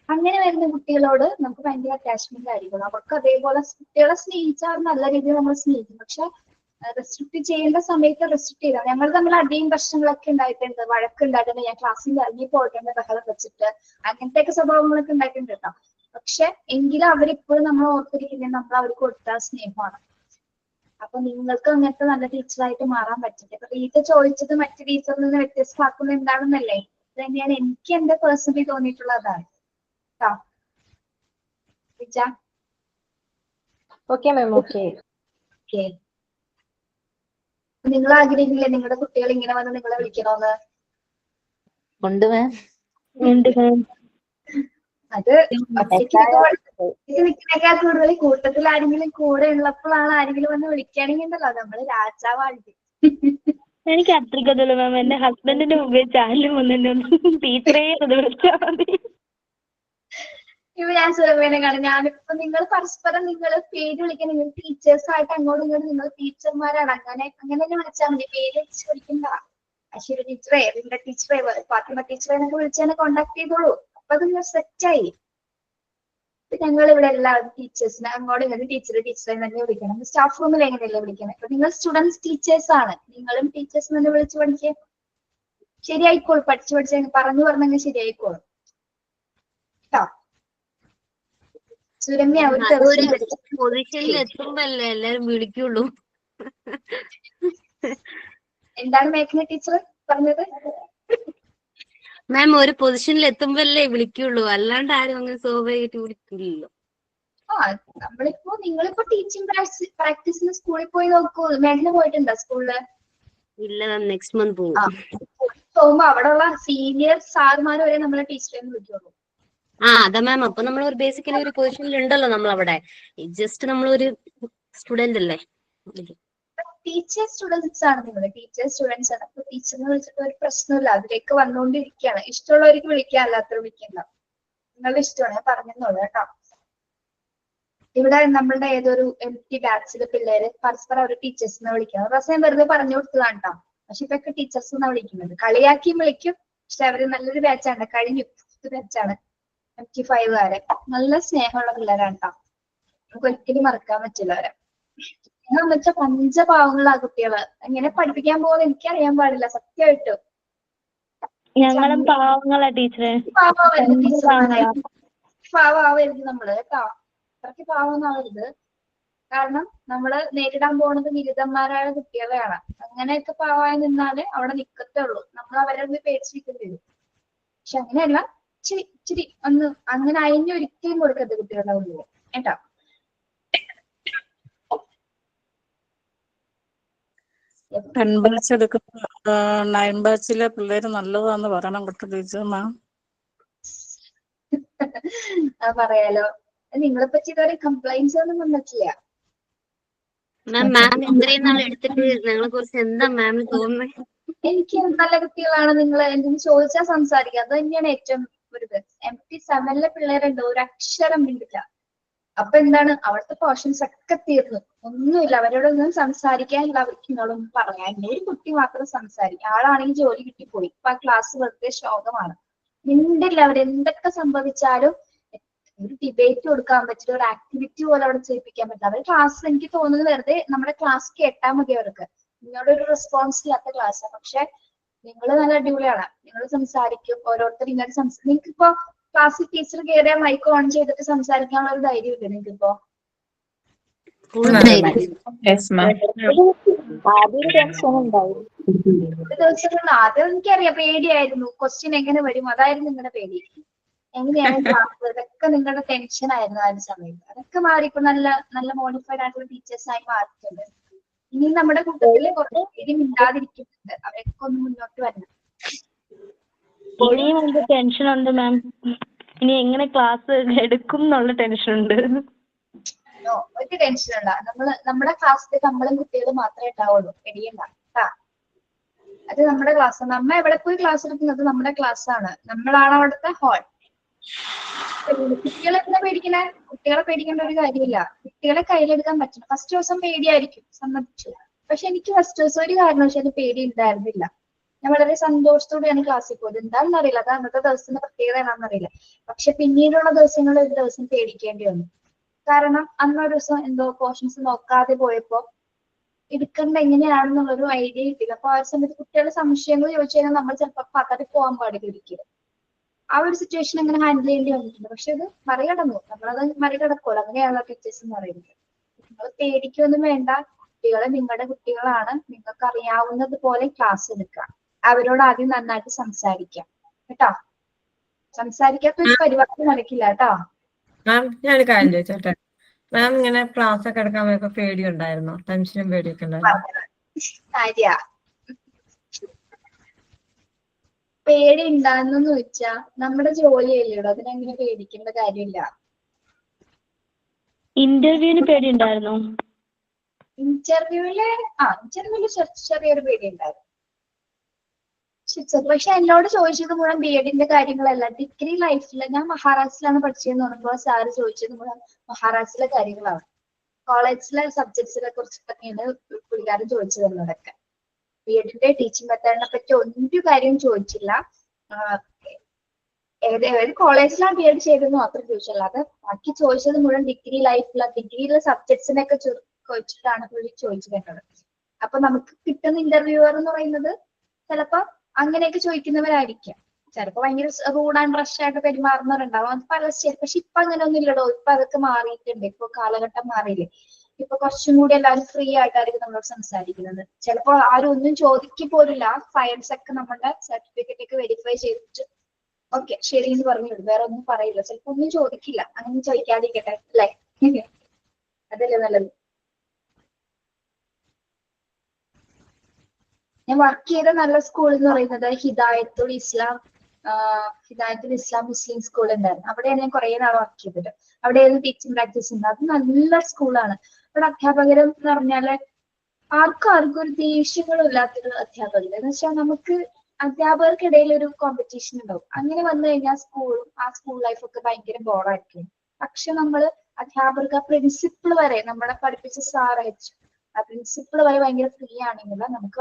അങ്ങനെ വരുന്ന കുട്ടികളോട് നമുക്ക് ഭയങ്കര അറ്റാച്ച്മെന്റ് ആയിരിക്കും. അവർക്ക് അതേപോലെ കുട്ടികളെ സ്നേഹിച്ചാൽ നല്ല രീതിയിൽ നമ്മൾ സ്നേഹിക്കും. പക്ഷെ റെസ്ട്രിക്ട് ചെയ്യേണ്ട സമയത്ത് റെസ്ട്രിക്ട് ചെയ്താൽ ഞങ്ങൾ തമ്മിൽ അടിയും പ്രശ്നങ്ങളൊക്കെ ഉണ്ടായിട്ടുണ്ട്, വഴക്കുണ്ടായിട്ടുണ്ട്, ഞാൻ ക്ലാസ്സിൽ ഇറങ്ങി പോയിട്ടുണ്ട് ബഹളം വെച്ചിട്ട്, അങ്ങനത്തെയൊക്കെ സ്വഭാവങ്ങളൊക്കെ ഉണ്ടായിട്ടുണ്ട് കേട്ടോ. പക്ഷെ എങ്കിലും അവരിപ്പോഴും നമ്മൾ ഓർത്തിരിക്കുന്നത് നമ്മൾ അവർക്ക് കൊടുത്ത സ്നേഹമാണ്. അപ്പൊ നിങ്ങൾക്ക് അങ്ങനത്തെ നല്ല ടീച്ചറായിട്ട് മാറാൻ പറ്റില്ല. ഇപ്പൊ ടീച്ചർ ചോദിച്ചത് മറ്റു ടീച്ചറിൽ നിന്ന് വ്യത്യസ്തമാക്കുന്നത് എന്താണെന്നല്ലേ, ഇത് തന്നെയാണ് എനിക്ക് എന്റെ പേഴ്സണലി തോന്നിയിട്ടുള്ളതാണ് കേട്ടോ. Okay ma'am. ഓക്കെ. നിങ്ങൾ ആഗ്രഹിക്കില്ലേ നിങ്ങളുടെ കുട്ടികൾ ഇങ്ങനെ വന്ന് നിങ്ങളെ വിളിക്കണോന്ന്? ഉണ്ട് മാം. അത് നിൽക്കുന്നേക്കാൾ കൂടുതൽ കൂട്ടത്തിൽ ആരെങ്കിലും കൂടെ ഉള്ളപ്പോഴാണ് ആരെങ്കിലും വന്ന് വിളിക്കുകയാണെങ്കിൽ ഉണ്ടല്ലോ നമ്മള് രാജാവാണ്. എനിക്ക് അത്രയ്ക്കൊന്നുമില്ല മാം. എന്റെ ഹസ്ബൻഡിന്റെ മുമ്പേ ചാനൽ വന്നിട്ടുണ്ട്, ടീച്ചറേ അത് വിളിച്ചാൽ മതി. ഇപ്പൊ ഞാൻ സുരഭേനെ കാണും. ഞാനിപ്പോ നിങ്ങൾ പരസ്പരം നിങ്ങൾ പേര് വിളിക്കാൻ, നിങ്ങൾ ടീച്ചേഴ്സ് ആയിട്ട് അങ്ങോട്ടും ഇങ്ങോട്ടും നിങ്ങൾ ടീച്ചർമാരാണ്, അങ്ങനെ തന്നെ വിളിച്ചാൽ മതി. പേര് വെച്ച് വിളിക്കണ്ട. അശ്വര ടീച്ചറേ, റിൻഡ ടീച്ചറേ, ഫാത്തിമ ടീച്ചറെ എന്നൊക്കെ വിളിച്ചാൽ കോണ്ടാക്ട് ചെയ്തോളൂ. അപ്പൊ അത് നിങ്ങൾ സെറ്റായി. ഞങ്ങൾ ഇവിടെ എല്ലാവരും ടീച്ചേഴ്സിനെ അങ്ങോട്ടും ഇങ്ങോട്ടും ടീച്ചറെ തന്നെ വിളിക്കണം. സ്റ്റാഫ് റൂമിൽ എങ്ങനെയല്ലേ വിളിക്കണം? അപ്പൊ നിങ്ങൾ സ്റ്റുഡൻസ് ടീച്ചേഴ്സ് ആണ്, നിങ്ങളും ടീച്ചേഴ്സ് തന്നെ വിളിച്ച് പഠിക്കുക. ശരിയായിക്കോളും. പഠിച്ച് പറഞ്ഞെങ്കിൽ ശരിയായിക്കോളും കേട്ടോ. സുരമ്യ ഒരു പൊസിഷനിൽ എത്തുമ്പല്ലേ എല്ലാരും വിളിക്കുള്ളൂ. എന്താണ് മേഘന ടീച്ചർ പറഞ്ഞത്? മാം ഒരു പൊസിഷനിൽ എത്തുമ്പല്ലേ വിളിക്കുള്ളൂ, അല്ലാണ്ട് ആരും അങ്ങനെ സ്വാഭാവികമായിട്ട് വിളിക്കില്ലല്ലോ. നിങ്ങളിപ്പോ ടീച്ചിങ് പ്രാക്ടീസിന് സ്കൂളിൽ പോയി നോക്കൂ. മേഘന പോയിട്ടുണ്ടോ സ്കൂളില്? ഇല്ല മാം, നെക്സ്റ്റ് മന്ത് പോകും. പോകുമ്പോ അവിടെയുള്ള സീനിയർ സാർമാർ വരെ നമ്മളെ ടീച്ചറെ വിളിക്കുള്ളൂ. അതാ മാം. അപ്പൊ നമ്മൾ ഒരു ബേസിക്കലി ഒരു പൊസിഷനിൽ ഉണ്ടല്ലോ നമ്മൾ അവിടെ. ജസ്റ്റ് നമ്മളൊരു സ്റ്റുഡന്റ് അല്ലേ. ടീച്ചർ സ്റ്റുഡൻസ് ആണ് നിങ്ങൾ, ടീച്ചർ സ്റ്റുഡൻസ് ആണ്. അപ്പൊ ടീച്ചറിനെ വിളിച്ചിട്ട് ഒരു പ്രശ്നമില്ല, അതിലേക്ക് വന്നുകൊണ്ടിരിക്കുകയാണ്. ഇഷ്ടമുള്ളവർക്ക് വിളിക്കുക, അല്ലാത്ത വിളിക്കണ്ട. നിങ്ങളുടെ ഇഷ്ടമാണ്, ഞാൻ പറഞ്ഞെന്നുള്ളൂ കേട്ടോ. ഇവിടെ നമ്മളുടെ ഏതൊരു MT ബാച്ചിലെ പിള്ളേര് പരസ്പരം അവർ ടീച്ചേഴ്സിനെ വിളിക്കണം. റസം വെറുതെ പറഞ്ഞു കൊടുത്തതാണ് കേട്ടോ. പക്ഷെ ഇപ്പൊക്കെ ടീച്ചേഴ്സ് എന്നാണ് വിളിക്കുന്നത്. കളിയാക്കിയും വിളിക്കും. പക്ഷെ അവര് നല്ലൊരു ബാച്ചാണ്, കഴിഞ്ഞു ബാച്ചാണ് MT5കാര്. നല്ല സ്നേഹമുള്ള പിള്ളേരാണ് കേട്ടോ. നമുക്ക് ഒരിക്കലും മറക്കാൻ പറ്റില്ല അവരെ. എന്ന് വെച്ചാൽ പഞ്ചപാവങ്ങളാ കുട്ടികള്. എങ്ങനെ പഠിപ്പിക്കാൻ പോകുന്നത് എനിക്കറിയാൻ പാടില്ല സത്യമായിട്ടും. ഞങ്ങളും പാവങ്ങളാ ടീച്ചറെ. പാവമാവരുത് ടീച്ചർമാരായി, പാവമാവരുത് നമ്മള് കേട്ടോ. അത്രയ്ക്ക് പാവമാവരുത്. കാരണം നമ്മള് നേരിടാൻ പോകുന്നത് ബിരുദന്മാരായ കുട്ടികളെയാണ്. അങ്ങനെയൊക്കെ പാവമായി നിന്നാല് അവിടെ നിക്കത്തേ ഉള്ളൂ. നമ്മൾ അവരെ ഒന്ന് പേടിച്ചിരിക്കേണ്ടി വരും. പക്ഷെ അങ്ങനെയല്ല, ഇച്ചിരി ഒന്ന് അങ്ങനെ അയഞ്ഞൊരിക്കലും കൊടുക്കരുത് കുട്ടികളുടെ ഉള്ളിൽ കേട്ടോ. എടുക്കുന്ന 9 ബാച്ചിലെ പിള്ളേര് നല്ലതാന്ന് പറയണം കേട്ടോ ടീച്ചർ. മാം പറയാലോ. നിങ്ങളിപ്പോ ഇതുവരെ കംപ്ലൈന്റ്സ് ഒന്നും വന്നിട്ടില്ല. മാം ഇത്രയും നാൾ എടുത്തിട്ട് ഞങ്ങളെ കുറിച്ച് എന്താ മാമിന് തോന്നുന്നത്? എനിക്ക് നല്ല കുട്ടികളാണ് നിങ്ങൾ എന്തെങ്കിലും ചോദിച്ചാൽ സംസാരിക്കുക, അത് തന്നെയാണ് ഏറ്റവും ഒരു MT7ലെ പിള്ളേരുണ്ട്, ഒരു അക്ഷരം മിണ്ടില്ല. അപ്പൊ എന്താണ്, അവിടുത്തെ പോർഷൻസ് ഒക്കെ തീർന്നു, ഒന്നുമില്ല. അവരോടൊന്നും സംസാരിക്കാനില്ല, അവർക്ക് നിങ്ങളൊന്നും പറയാനില്ല. ഒരു കുട്ടി മാത്രം സംസാരിക്കും. ആളാണെങ്കിൽ ജോലി കിട്ടിപ്പോയി. ഇപ്പൊ ആ ക്ലാസ് വെറുതെ ശോകമാണ്. മിണ്ടില്ല. അവരെന്തൊക്കെ സംഭവിച്ചാലും ഒരു ഡിബേറ്റ് കൊടുക്കാൻ പറ്റില്ല, ഒരു ആക്ടിവിറ്റി പോലെ അവിടെ ചെയ്യിപ്പിക്കാൻ പറ്റില്ല. അവർ ക്ലാസ്, എനിക്ക് തോന്നുന്നത് വെറുതെ നമ്മുടെ ക്ലാസ് കേട്ടാൽ മതി അവർക്ക്. നിങ്ങളൊരു റെസ്പോൺസ് ഇല്ലാത്ത ക്ലാസ്സാണ്. പക്ഷെ നിങ്ങൾ നല്ല അടിപൊളിയാണ്. നിങ്ങൾ സംസാരിക്കും, ഓരോരുത്തർ ഇങ്ങനെ നിങ്ങൾക്കിപ്പോ ക്ലാസ്സിൽ ടീച്ചർ കയറിയ മൈക്ക് ഓൺ ചെയ്തിട്ട് സംസാരിക്കാനുള്ള ഒരു ധൈര്യം ഇല്ല നിങ്ങൾക്കിപ്പോ? ഫുൾ ആ. ധൈര്യം. ആദ്യം ടെൻഷൻ ഉണ്ടാവും. ഒരു ദിവസം ആദ്യം എനിക്കറിയാം പേടിയായിരുന്നു, ക്വസ്റ്റ്യൻ എങ്ങനെ വരും അതായിരുന്നു നിങ്ങളുടെ പേടി. എങ്ങനെയാണ് ക്ലാസ്, ഇതൊക്കെ നിങ്ങളുടെ ടെൻഷൻ ആയിരുന്നു ആ ഒരു സമയത്ത്. അതൊക്കെ മാറി ഇപ്പൊ നല്ല നല്ല മോഡിഫൈഡ് ആയിട്ടുള്ള ടീച്ചേഴ്സ് ആയി മാറിയിട്ടുണ്ട്. ഇനി നമ്മുടെ കൂട്ടത്തില് കുറച്ച് പേര് മിണ്ടാതിരിക്കുന്നുണ്ട്, അവരൊക്കെ ഒന്ന് മുന്നോട്ട് വരണം. ഇനിയും എനിക്ക് ടെൻഷൻ ഉണ്ട് മാം. ഇനി എങ്ങനെ ക്ലാസ് എടുക്കും എന്നുള്ള ടെൻഷൻ ഉണ്ട്. ഒരു ടെൻഷൻ ഉണ്ട, നമ്മുടെ ക്ലാസ്സിൽ നമ്മളും കുട്ടികളും മാത്രമേ ഉണ്ടാവുള്ളൂ, പേടിയണ്ട കേട്ടാ. അത് നമ്മുടെ ക്ലാസ്, നമ്മ എവിടെ പോയി ക്ലാസ് എടുക്കുന്നത് നമ്മുടെ ക്ലാസ് ആണ്, നമ്മളാണ് അവിടുത്തെ ഹോൾ. കുട്ടികളെ എന്താ പേടിക്കണേ? കുട്ടികളെ പേടിക്കേണ്ട ഒരു കാര്യമില്ല, കുട്ടികളെ കയ്യിലെടുക്കാൻ പറ്റണം. ഫസ്റ്റ് ദിവസം പേടിയായിരിക്കും, സമ്മതിച്ചു. പക്ഷെ എനിക്ക് ഫസ്റ്റ് ദിവസം ഒരു കാരണവശാലും പേടി ഉണ്ടായിരുന്നില്ല. ഞാൻ വളരെ സന്തോഷത്തോടെയാണ് ക്ലാസ്സിൽ പോയത്. എന്താണെന്ന് അറിയില്ല, അത് അന്നത്തെ ദിവസത്തിന്റെ പ്രത്യേകത എന്താണെന്നറിയില്ല. പക്ഷെ പിന്നീടുള്ള ദിവസങ്ങളിൽ ഒരു ദിവസം പേടിക്കേണ്ടി വന്നു. കാരണം അന്നൊരു ദിവസം എന്തോ പോർഷൻസ് നോക്കാതെ പോയപ്പോ എടുക്കേണ്ട എങ്ങനെയാണെന്നുള്ളൊരു ഐഡിയ കിട്ടില്ല. അപ്പൊ ആ ഒരു സമയത്ത് കുട്ടികളുടെ സംശയങ്ങൾ ചോദിച്ചു കഴിഞ്ഞാൽ നമ്മൾ ചിലപ്പോൾ പതറി പോകാൻ പാടില്ല ഒരിക്കലും. ആ ഒരു സിറ്റുവേഷൻ അങ്ങനെ ഹാൻഡിൽ ചെയ്യേണ്ടി വന്നിട്ടുണ്ട്. പക്ഷെ അത് മറികടന്നു, നമ്മളത് മറികടക്കുമല്ലോ, അങ്ങനെയാണല്ലോ ടീച്ചേഴ്സ് എന്ന് പറയുന്നത്. നിങ്ങൾ പേടിക്കൊന്നും വേണ്ട, കുട്ടികളെ നിങ്ങളുടെ കുട്ടികളാണ്, നിങ്ങൾക്ക് അറിയാവുന്നത് പോലെ ക്ലാസ് എടുക്കുക. അവരോട് ആദ്യം നന്നായിട്ട് സംസാരിക്കാം കേട്ടോ. സംസാരിക്കാത്ത ഒരു പരിപാടി നടക്കില്ല കേട്ടോ. മാം ഞാനൊരു കാര്യം ചോദിച്ചോട്ടെ, മാം ഇങ്ങനെ ക്ലാസ് ഒക്കെ എടുക്കാൻ പോയപ്പോ പേടി ഉണ്ടായിരുന്നോ? ടെൻഷനും പേടിയൊക്കെ ഉണ്ടായിരുന്നു? കാര്യ പേടി ഉണ്ടാകുന്നെന്ന് വെച്ചാ നമ്മുടെ ജോലിയല്ലേടോ, അതിനെങ്ങനെ പേടിക്കേണ്ട കാര്യമില്ല. ഇന്റർവ്യൂവിന് പേടി ഉണ്ടായിരുന്നോ? ഇന്റർവ്യൂവില് ചെറിയൊരു പേടി ഉണ്ടായിരുന്നു. പക്ഷെ എന്നോട് ചോദിച്ചത് മുഴുവൻ ബി എഡിന്റെ കാര്യങ്ങളല്ല, ഡിഗ്രി ലൈഫില് ഞാൻ മഹാരാഷ്ട്രയിലാണ് പഠിച്ചതെന്ന് പറയുമ്പോൾ സാറ് ചോദിച്ചത് മുഴുവൻ മഹാരാഷ്ട്രയിലെ കാര്യങ്ങളാണ്. കോളേജിലെ സബ്ജക്ട്സിനെ കുറിച്ചിട്ടൊക്കെയാണ് പുള്ളിക്കാരൻ ചോദിച്ചത് എന്നോടൊക്കെ. ബി എഡിന്റെ ടീച്ചിങ് മെത്തേഡിനെ പറ്റി ഒരു കാര്യം ചോദിച്ചില്ല. ഏത് കോളേജിലാണ് ബി എഡ് ചെയ്തതെന്ന് മാത്രം ചോദിച്ചല്ല, അത് ബാക്കി ചോദിച്ചത് മുഴുവൻ ഡിഗ്രി ലൈഫിലെ ഡിഗ്രിയിലെ സബ്ജക്ട്സിനൊക്കെ ചോദിച്ചിട്ടാണ് പുള്ളി ചോദിച്ചത് എന്നോട്. അപ്പൊ നമുക്ക് കിട്ടുന്ന ഇന്റർവ്യൂവർ എന്ന് പറയുന്നത് ചിലപ്പോ അങ്ങനെയൊക്കെ ചോദിക്കുന്നവരായിരിക്കാം. ചിലപ്പോ ഭയങ്കര റൂഡ് ആൻഡ് റഷ് ആയിട്ട് പെരുമാറുന്നവരുണ്ടാവും, അത് പല സ്റ്റേറ്റ്. പക്ഷെ ഇപ്പൊ അങ്ങനെ ഒന്നും ഇല്ലടോ, ഇപ്പൊ അതൊക്കെ മാറിയിട്ടുണ്ട്. ഇപ്പൊ കാലഘട്ടം മാറിയില്ലേ, ഇപ്പൊ കുറച്ചും കൂടി എല്ലാവരും ഫ്രീ ആയിട്ടായിരിക്കും നമ്മളോട് സംസാരിക്കുന്നത്. ചിലപ്പോൾ ആരും ഒന്നും ചോദിക്കുക പോലില്ല, ഫയൽസ് ഒക്കെ നമ്മുടെ സർട്ടിഫിക്കറ്റ് ഒക്കെ വെരിഫൈ ചെയ്തിട്ട് ഓക്കെ ശരി എന്ന് പറഞ്ഞു വിടും, വേറെ ഒന്നും പറയില്ല. ചിലപ്പോ ഒന്നും ചോദിക്കില്ല, അങ്ങനെ ചോദിക്കാതിരിക്കട്ടെ അല്ലേ? അതല്ലേ നല്ലത്. ഞാൻ വർക്ക് ചെയ്ത നല്ല സ്കൂൾ എന്ന് പറയുന്നത് ഹിദായത്തുൽ ഇസ്ലാം മുസ്ലിം സ്കൂൾ ഉണ്ടായിരുന്നു. അവിടെയാണ് ഞാൻ കുറെ നാൾ വർക്ക് ചെയ്തത്. അവിടെയായിരുന്നു ടീച്ചിങ് പ്രാക്ടീസ് ഉണ്ട്. അത് നല്ല സ്കൂളാണ്. അവിടെ അധ്യാപകരും എന്ന് പറഞ്ഞാല് ആർക്കും ഒരു ദേഷ്യങ്ങളും ഇല്ലാത്തൊരു അധ്യാപകർ. എന്ന് വെച്ചാൽ നമുക്ക് അധ്യാപകർക്കിടയിൽ ഒരു കോമ്പറ്റീഷൻ ഉണ്ടാവും. അങ്ങനെ വന്നു കഴിഞ്ഞാൽ ആ സ്കൂൾ ലൈഫ് ഒക്കെ ഭയങ്കര ബോറായിരിക്കും. പക്ഷെ നമ്മള് അധ്യാപകർക്ക്, ആ പ്രിൻസിപ്പിൾ വരെ നമ്മളെ പഠിപ്പിച്ച സാറായിരിക്കും, ആ പ്രിൻസിപ്പിൾ വരെ ഭയങ്കര ഫ്രീ ആണെങ്കിൽ നമുക്ക്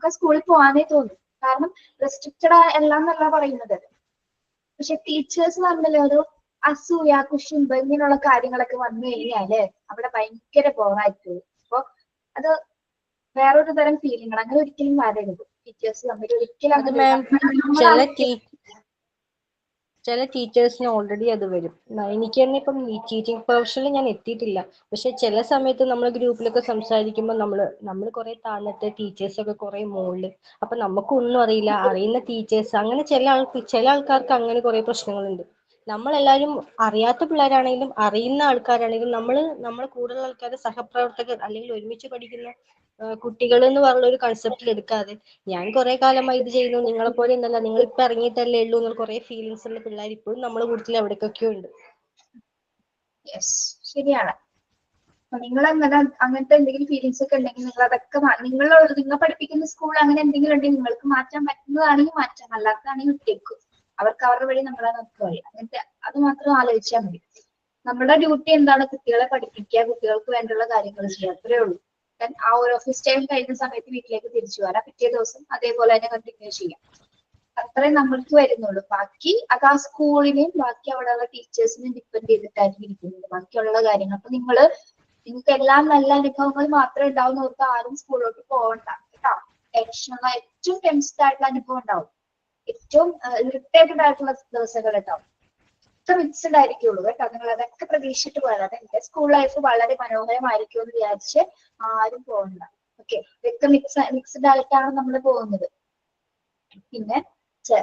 ആ സ്കൂളിൽ പോകാനേ തോന്നും. കാരണം റെസ്ട്രിക്റ്റഡ് എല്ലാം എന്നല്ല പറയുന്നത്. പക്ഷെ ടീച്ചേഴ്സ് തമ്മിൽ ഒരു അസൂയ, കുശുമ്പ് ഇങ്ങനെയുള്ള കാര്യങ്ങളൊക്കെ വന്നു കഴിഞ്ഞാല് അവിടെ ഭയങ്കര ബോറായിരിക്കും. അപ്പൊ അത് വേറൊരു തരം ഫീലിംഗ്. അങ്ങനെ ഒരിക്കലും വരരുത് ടീച്ചേഴ്സ് തമ്മിൽ, ഒരിക്കലും അത് അങ്ങനെ മാം ചില ടീച്ചേഴ്സിന് ഓൾറെഡി അത് വരും. എനിക്ക് തന്നെ ഇപ്പം ടീച്ചിങ് പ്രൊഫഷനിൽ ഞാൻ എത്തിയിട്ടില്ല, പക്ഷെ ചില സമയത്ത് നമ്മൾ ഗ്രൂപ്പിലൊക്കെ സംസാരിക്കുമ്പോൾ നമ്മൾ കുറെ താഴത്തെ ടീച്ചേഴ്സൊക്കെ കുറെ മുകളിൽ, അപ്പൊ നമുക്കൊന്നും അറിയില്ല, അറിയുന്ന ടീച്ചേഴ്സ് അങ്ങനെ ചില ആൾക്കാർക്ക് അങ്ങനെ കുറെ പ്രശ്നങ്ങളുണ്ട്. നമ്മളെല്ലാവരും അറിയാത്ത പിള്ളേരാണെങ്കിലും അറിയുന്ന ആൾക്കാരാണെങ്കിലും നമ്മളെ കൂടുതൽ ആൾക്കാരെ സഹപ്രവർത്തകർ അല്ലെങ്കിൽ ഒരുമിച്ച് പഠിക്കുന്ന കുട്ടികൾ എന്ന് പറഞ്ഞ ഒരു കൺസെപ്റ്റിൽ എടുക്കാതെ, ഞാൻ കുറെ കാലമായി ഇത് ചെയ്യുന്നു, നിങ്ങളെ പോലെ ഒന്നല്ല, നിങ്ങൾ ഇപ്പൊ ഇറങ്ങിയിട്ടല്ലേ ഉള്ളൂ എന്നുള്ള കുറെ ഫീലിങ്സ് ഉള്ള പിള്ളേർ ഇപ്പോഴും നമ്മുടെ കൂട്ടത്തിൽ എവിടേക്കൊക്കെയോ ഉണ്ട്. ശരിയാണ്. നിങ്ങൾ അങ്ങനത്തെ എന്തെങ്കിലും ഫീലിങ്സ് ഒക്കെ ഉണ്ടെങ്കിൽ നിങ്ങൾ അതൊക്കെ നിങ്ങൾ പഠിപ്പിക്കുന്ന സ്കൂൾ അങ്ങനെ എന്തെങ്കിലും ഉണ്ടെങ്കിൽ നിങ്ങൾക്ക് മാറ്റാൻ പറ്റുന്നതാണെങ്കിൽ മാറ്റാം, അല്ലാത്തതാണെങ്കിൽ വിട്ടേക്കും. അവർക്ക് അവരുടെ വഴി, നമ്മളെ നോക്കുക വഴി. അങ്ങനത്തെ അത് മാത്രം ആലോചിച്ചാൽ മതി. നമ്മുടെ ഡ്യൂട്ടി എന്താണ്? കുട്ടികളെ പഠിപ്പിക്കുക, കുട്ടികൾക്ക് വേണ്ടുള്ള കാര്യങ്ങൾ ചെയ്യുക, അത്രേ ഉള്ളൂ. ആ ഒരു ഓഫീസ് ടൈം കഴിയുന്ന സമയത്ത് വീട്ടിലേക്ക് തിരിച്ചു വരാം, പിറ്റേ ദിവസം അതേപോലെ തന്നെ കണ്ടിന്യൂ ചെയ്യാം. അത്രേ നമ്മൾക്ക് വരുന്നുള്ളൂ. ബാക്കി അത് ആ സ്കൂളിനെയും ബാക്കി അവിടെയുള്ള ടീച്ചേഴ്സിനെയും ഡിപ്പെൻഡ് ചെയ്തിട്ടായിരിക്കും ഇരിക്കുന്നത് ബാക്കിയുള്ള കാര്യങ്ങൾ. അപ്പൊ നിങ്ങൾക്ക് എല്ലാം നല്ല അനുഭവങ്ങൾ മാത്രമേ ഉണ്ടാവുന്നവർക്ക് ആരും സ്കൂളിലോട്ട് പോകണ്ട കേട്ടോ. ഏറ്റവും ടെൻസ്ഡ് ആയിട്ടുള്ള അനുഭവം ഉണ്ടാവും, ഏറ്റവും ഇറിറ്റേറ്റഡ് ആയിട്ടുള്ള ദിവസങ്ങൾ ഉണ്ടാവും. ഒക്കെ മിക്സ്ഡ് ആയിരിക്കുള്ളൂ കേട്ടോ. നിങ്ങൾ അതൊക്കെ പ്രതീക്ഷിച്ചിട്ട് പോയത്. എന്റെ സ്കൂൾ ലൈഫ് വളരെ മനോഹരമായിരിക്കും എന്ന് വിചാരിച്ച് ആരും പോകണ്ട. ഓക്കെ, ഇതൊക്കെ മിക്സ്ഡ് ആയിട്ടാണ് നമ്മൾ പോകുന്നത്. പിന്നെ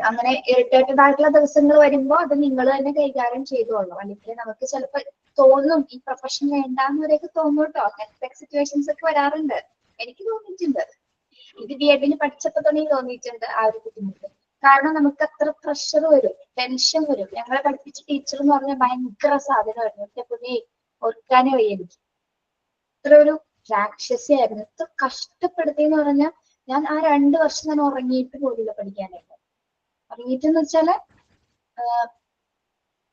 അങ്ങനെ ഇറിറ്റേറ്റഡ് ആയിട്ടുള്ള ദിവസങ്ങൾ വരുമ്പോൾ അത് നിങ്ങൾ തന്നെ കൈകാര്യം ചെയ്തോളൂ. അല്ലെങ്കിൽ നമുക്ക് ചിലപ്പോൾ തോന്നും ഈ പ്രൊഫഷൻ വേണ്ടാന്നവരെയൊക്കെ തോന്നും കേട്ടോ. അങ്ങനത്തെ സിറ്റുവേഷൻസ് ഒക്കെ വരാറുണ്ട്. എനിക്ക് തോന്നിയിട്ടുണ്ട്. ഇത് ബി.എഡിന് പഠിച്ചപ്പോ തന്നെ തോന്നിയിട്ടുണ്ട് ആ ഒരു ബുദ്ധിമുട്ട്. കാരണം നമുക്ക് അത്ര പ്രഷർ വരും, ടെൻഷൻ വരും. ഞങ്ങളെ പഠിപ്പിച്ച ടീച്ചർ എന്ന് പറഞ്ഞാൽ ഭയങ്കര സാധനമായിരുന്നു. എന്റെ പുതിയ ഓർക്കാനേ വയ്യ എനിക്ക്. ഇത്ര ഒരു രാക്ഷസിയായിരുന്നു. ഇത്ര കഷ്ടപ്പെടുത്തിയെന്ന് പറഞ്ഞാൽ ഞാൻ ആ 2 വർഷം ഞാൻ ഉറങ്ങിയിട്ട് പോലില്ല പഠിക്കാനായിട്ട്. ഉറങ്ങിയിട്ടെന്ന് വെച്ചാല്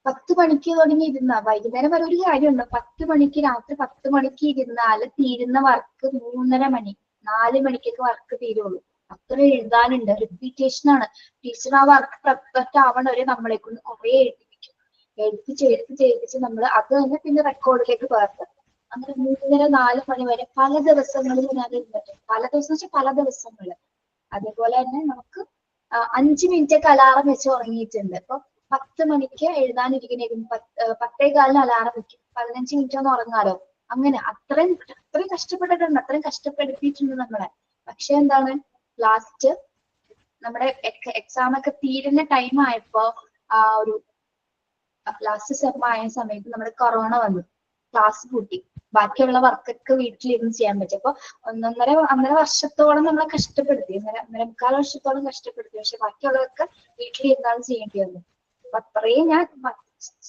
10 മണിക്ക് തുടങ്ങി ഇരുന്ന വൈകുന്നേരം വരെ ഒരു കാര്യമുണ്ട്. 10 മണിക്ക് രാത്രി 10 മണിക്ക് ഇരുന്നാല് തീരുന്ന വർക്ക് 3:30 മണി 4 മണിക്കൊക്കെ വർക്ക് തീരുള്ളൂ. അത്ര എഴുതാനുണ്ട്. റിപ്പീറ്റേഷൻ ആണ്. ടീച്ചർ ആ വർക്ക് പെർഫെക്റ്റ് ആവണ വരെ നമ്മളെ കൊണ്ട് കുറെ എഴുതിപ്പിക്കും. എഴുതിച്ച് നമ്മൾ അത് തന്നെ പിന്നെ റെക്കോർഡിലേക്ക് പകർത്തും. അങ്ങനെ 3:30 4 മണി വരെ പല ദിവസങ്ങളിൽ ഞാൻ ഇരുന്നിട്ടുണ്ട്. പല ദിവസം വെച്ചാൽ പല ദിവസങ്ങള്. അതേപോലെ തന്നെ നമുക്ക് 5 മിനിറ്റ് അലാറം വെച്ച് ഉറങ്ങിയിട്ടുണ്ട്. അപ്പൊ 10 മണിക്ക് എഴുതാനിരിക്കുന്നേക്കും 10:15 അലാറം വെക്കും. 15 മിനിറ്റ് ഒന്ന് ഉറങ്ങാലോ. അങ്ങനെ അത്രയും കഷ്ടപ്പെട്ടിട്ടുണ്ട്. അത്രയും കഷ്ടപ്പെടുത്തിയിട്ടുണ്ട് നമ്മളെ. പക്ഷെ എന്താണ്, ലാസ്റ്റ് നമ്മുടെ എക്സാം ഒക്കെ തീരുന്ന ടൈം ആയപ്പോ ഒരു ലാസ്റ്റ് സെം ആയ സമയത്ത് നമ്മുടെ കൊറോണ വന്നു. ക്ലാസ് പൂട്ടി. ബാക്കിയുള്ള വർക്കൊക്കെ വീട്ടിലിരുന്ന് ചെയ്യാൻ പറ്റും. അപ്പൊ ഒന്നര വർഷത്തോളം നമ്മളെ കഷ്ടപ്പെടുത്തി. 1.25 വർഷത്തോളം കഷ്ടപ്പെടുത്തി. പക്ഷെ ബാക്കിയുള്ളതൊക്കെ വീട്ടിലിരുന്നാണ് ചെയ്യേണ്ടി വന്നു. അപ്പൊ അത്രയും ഞാൻ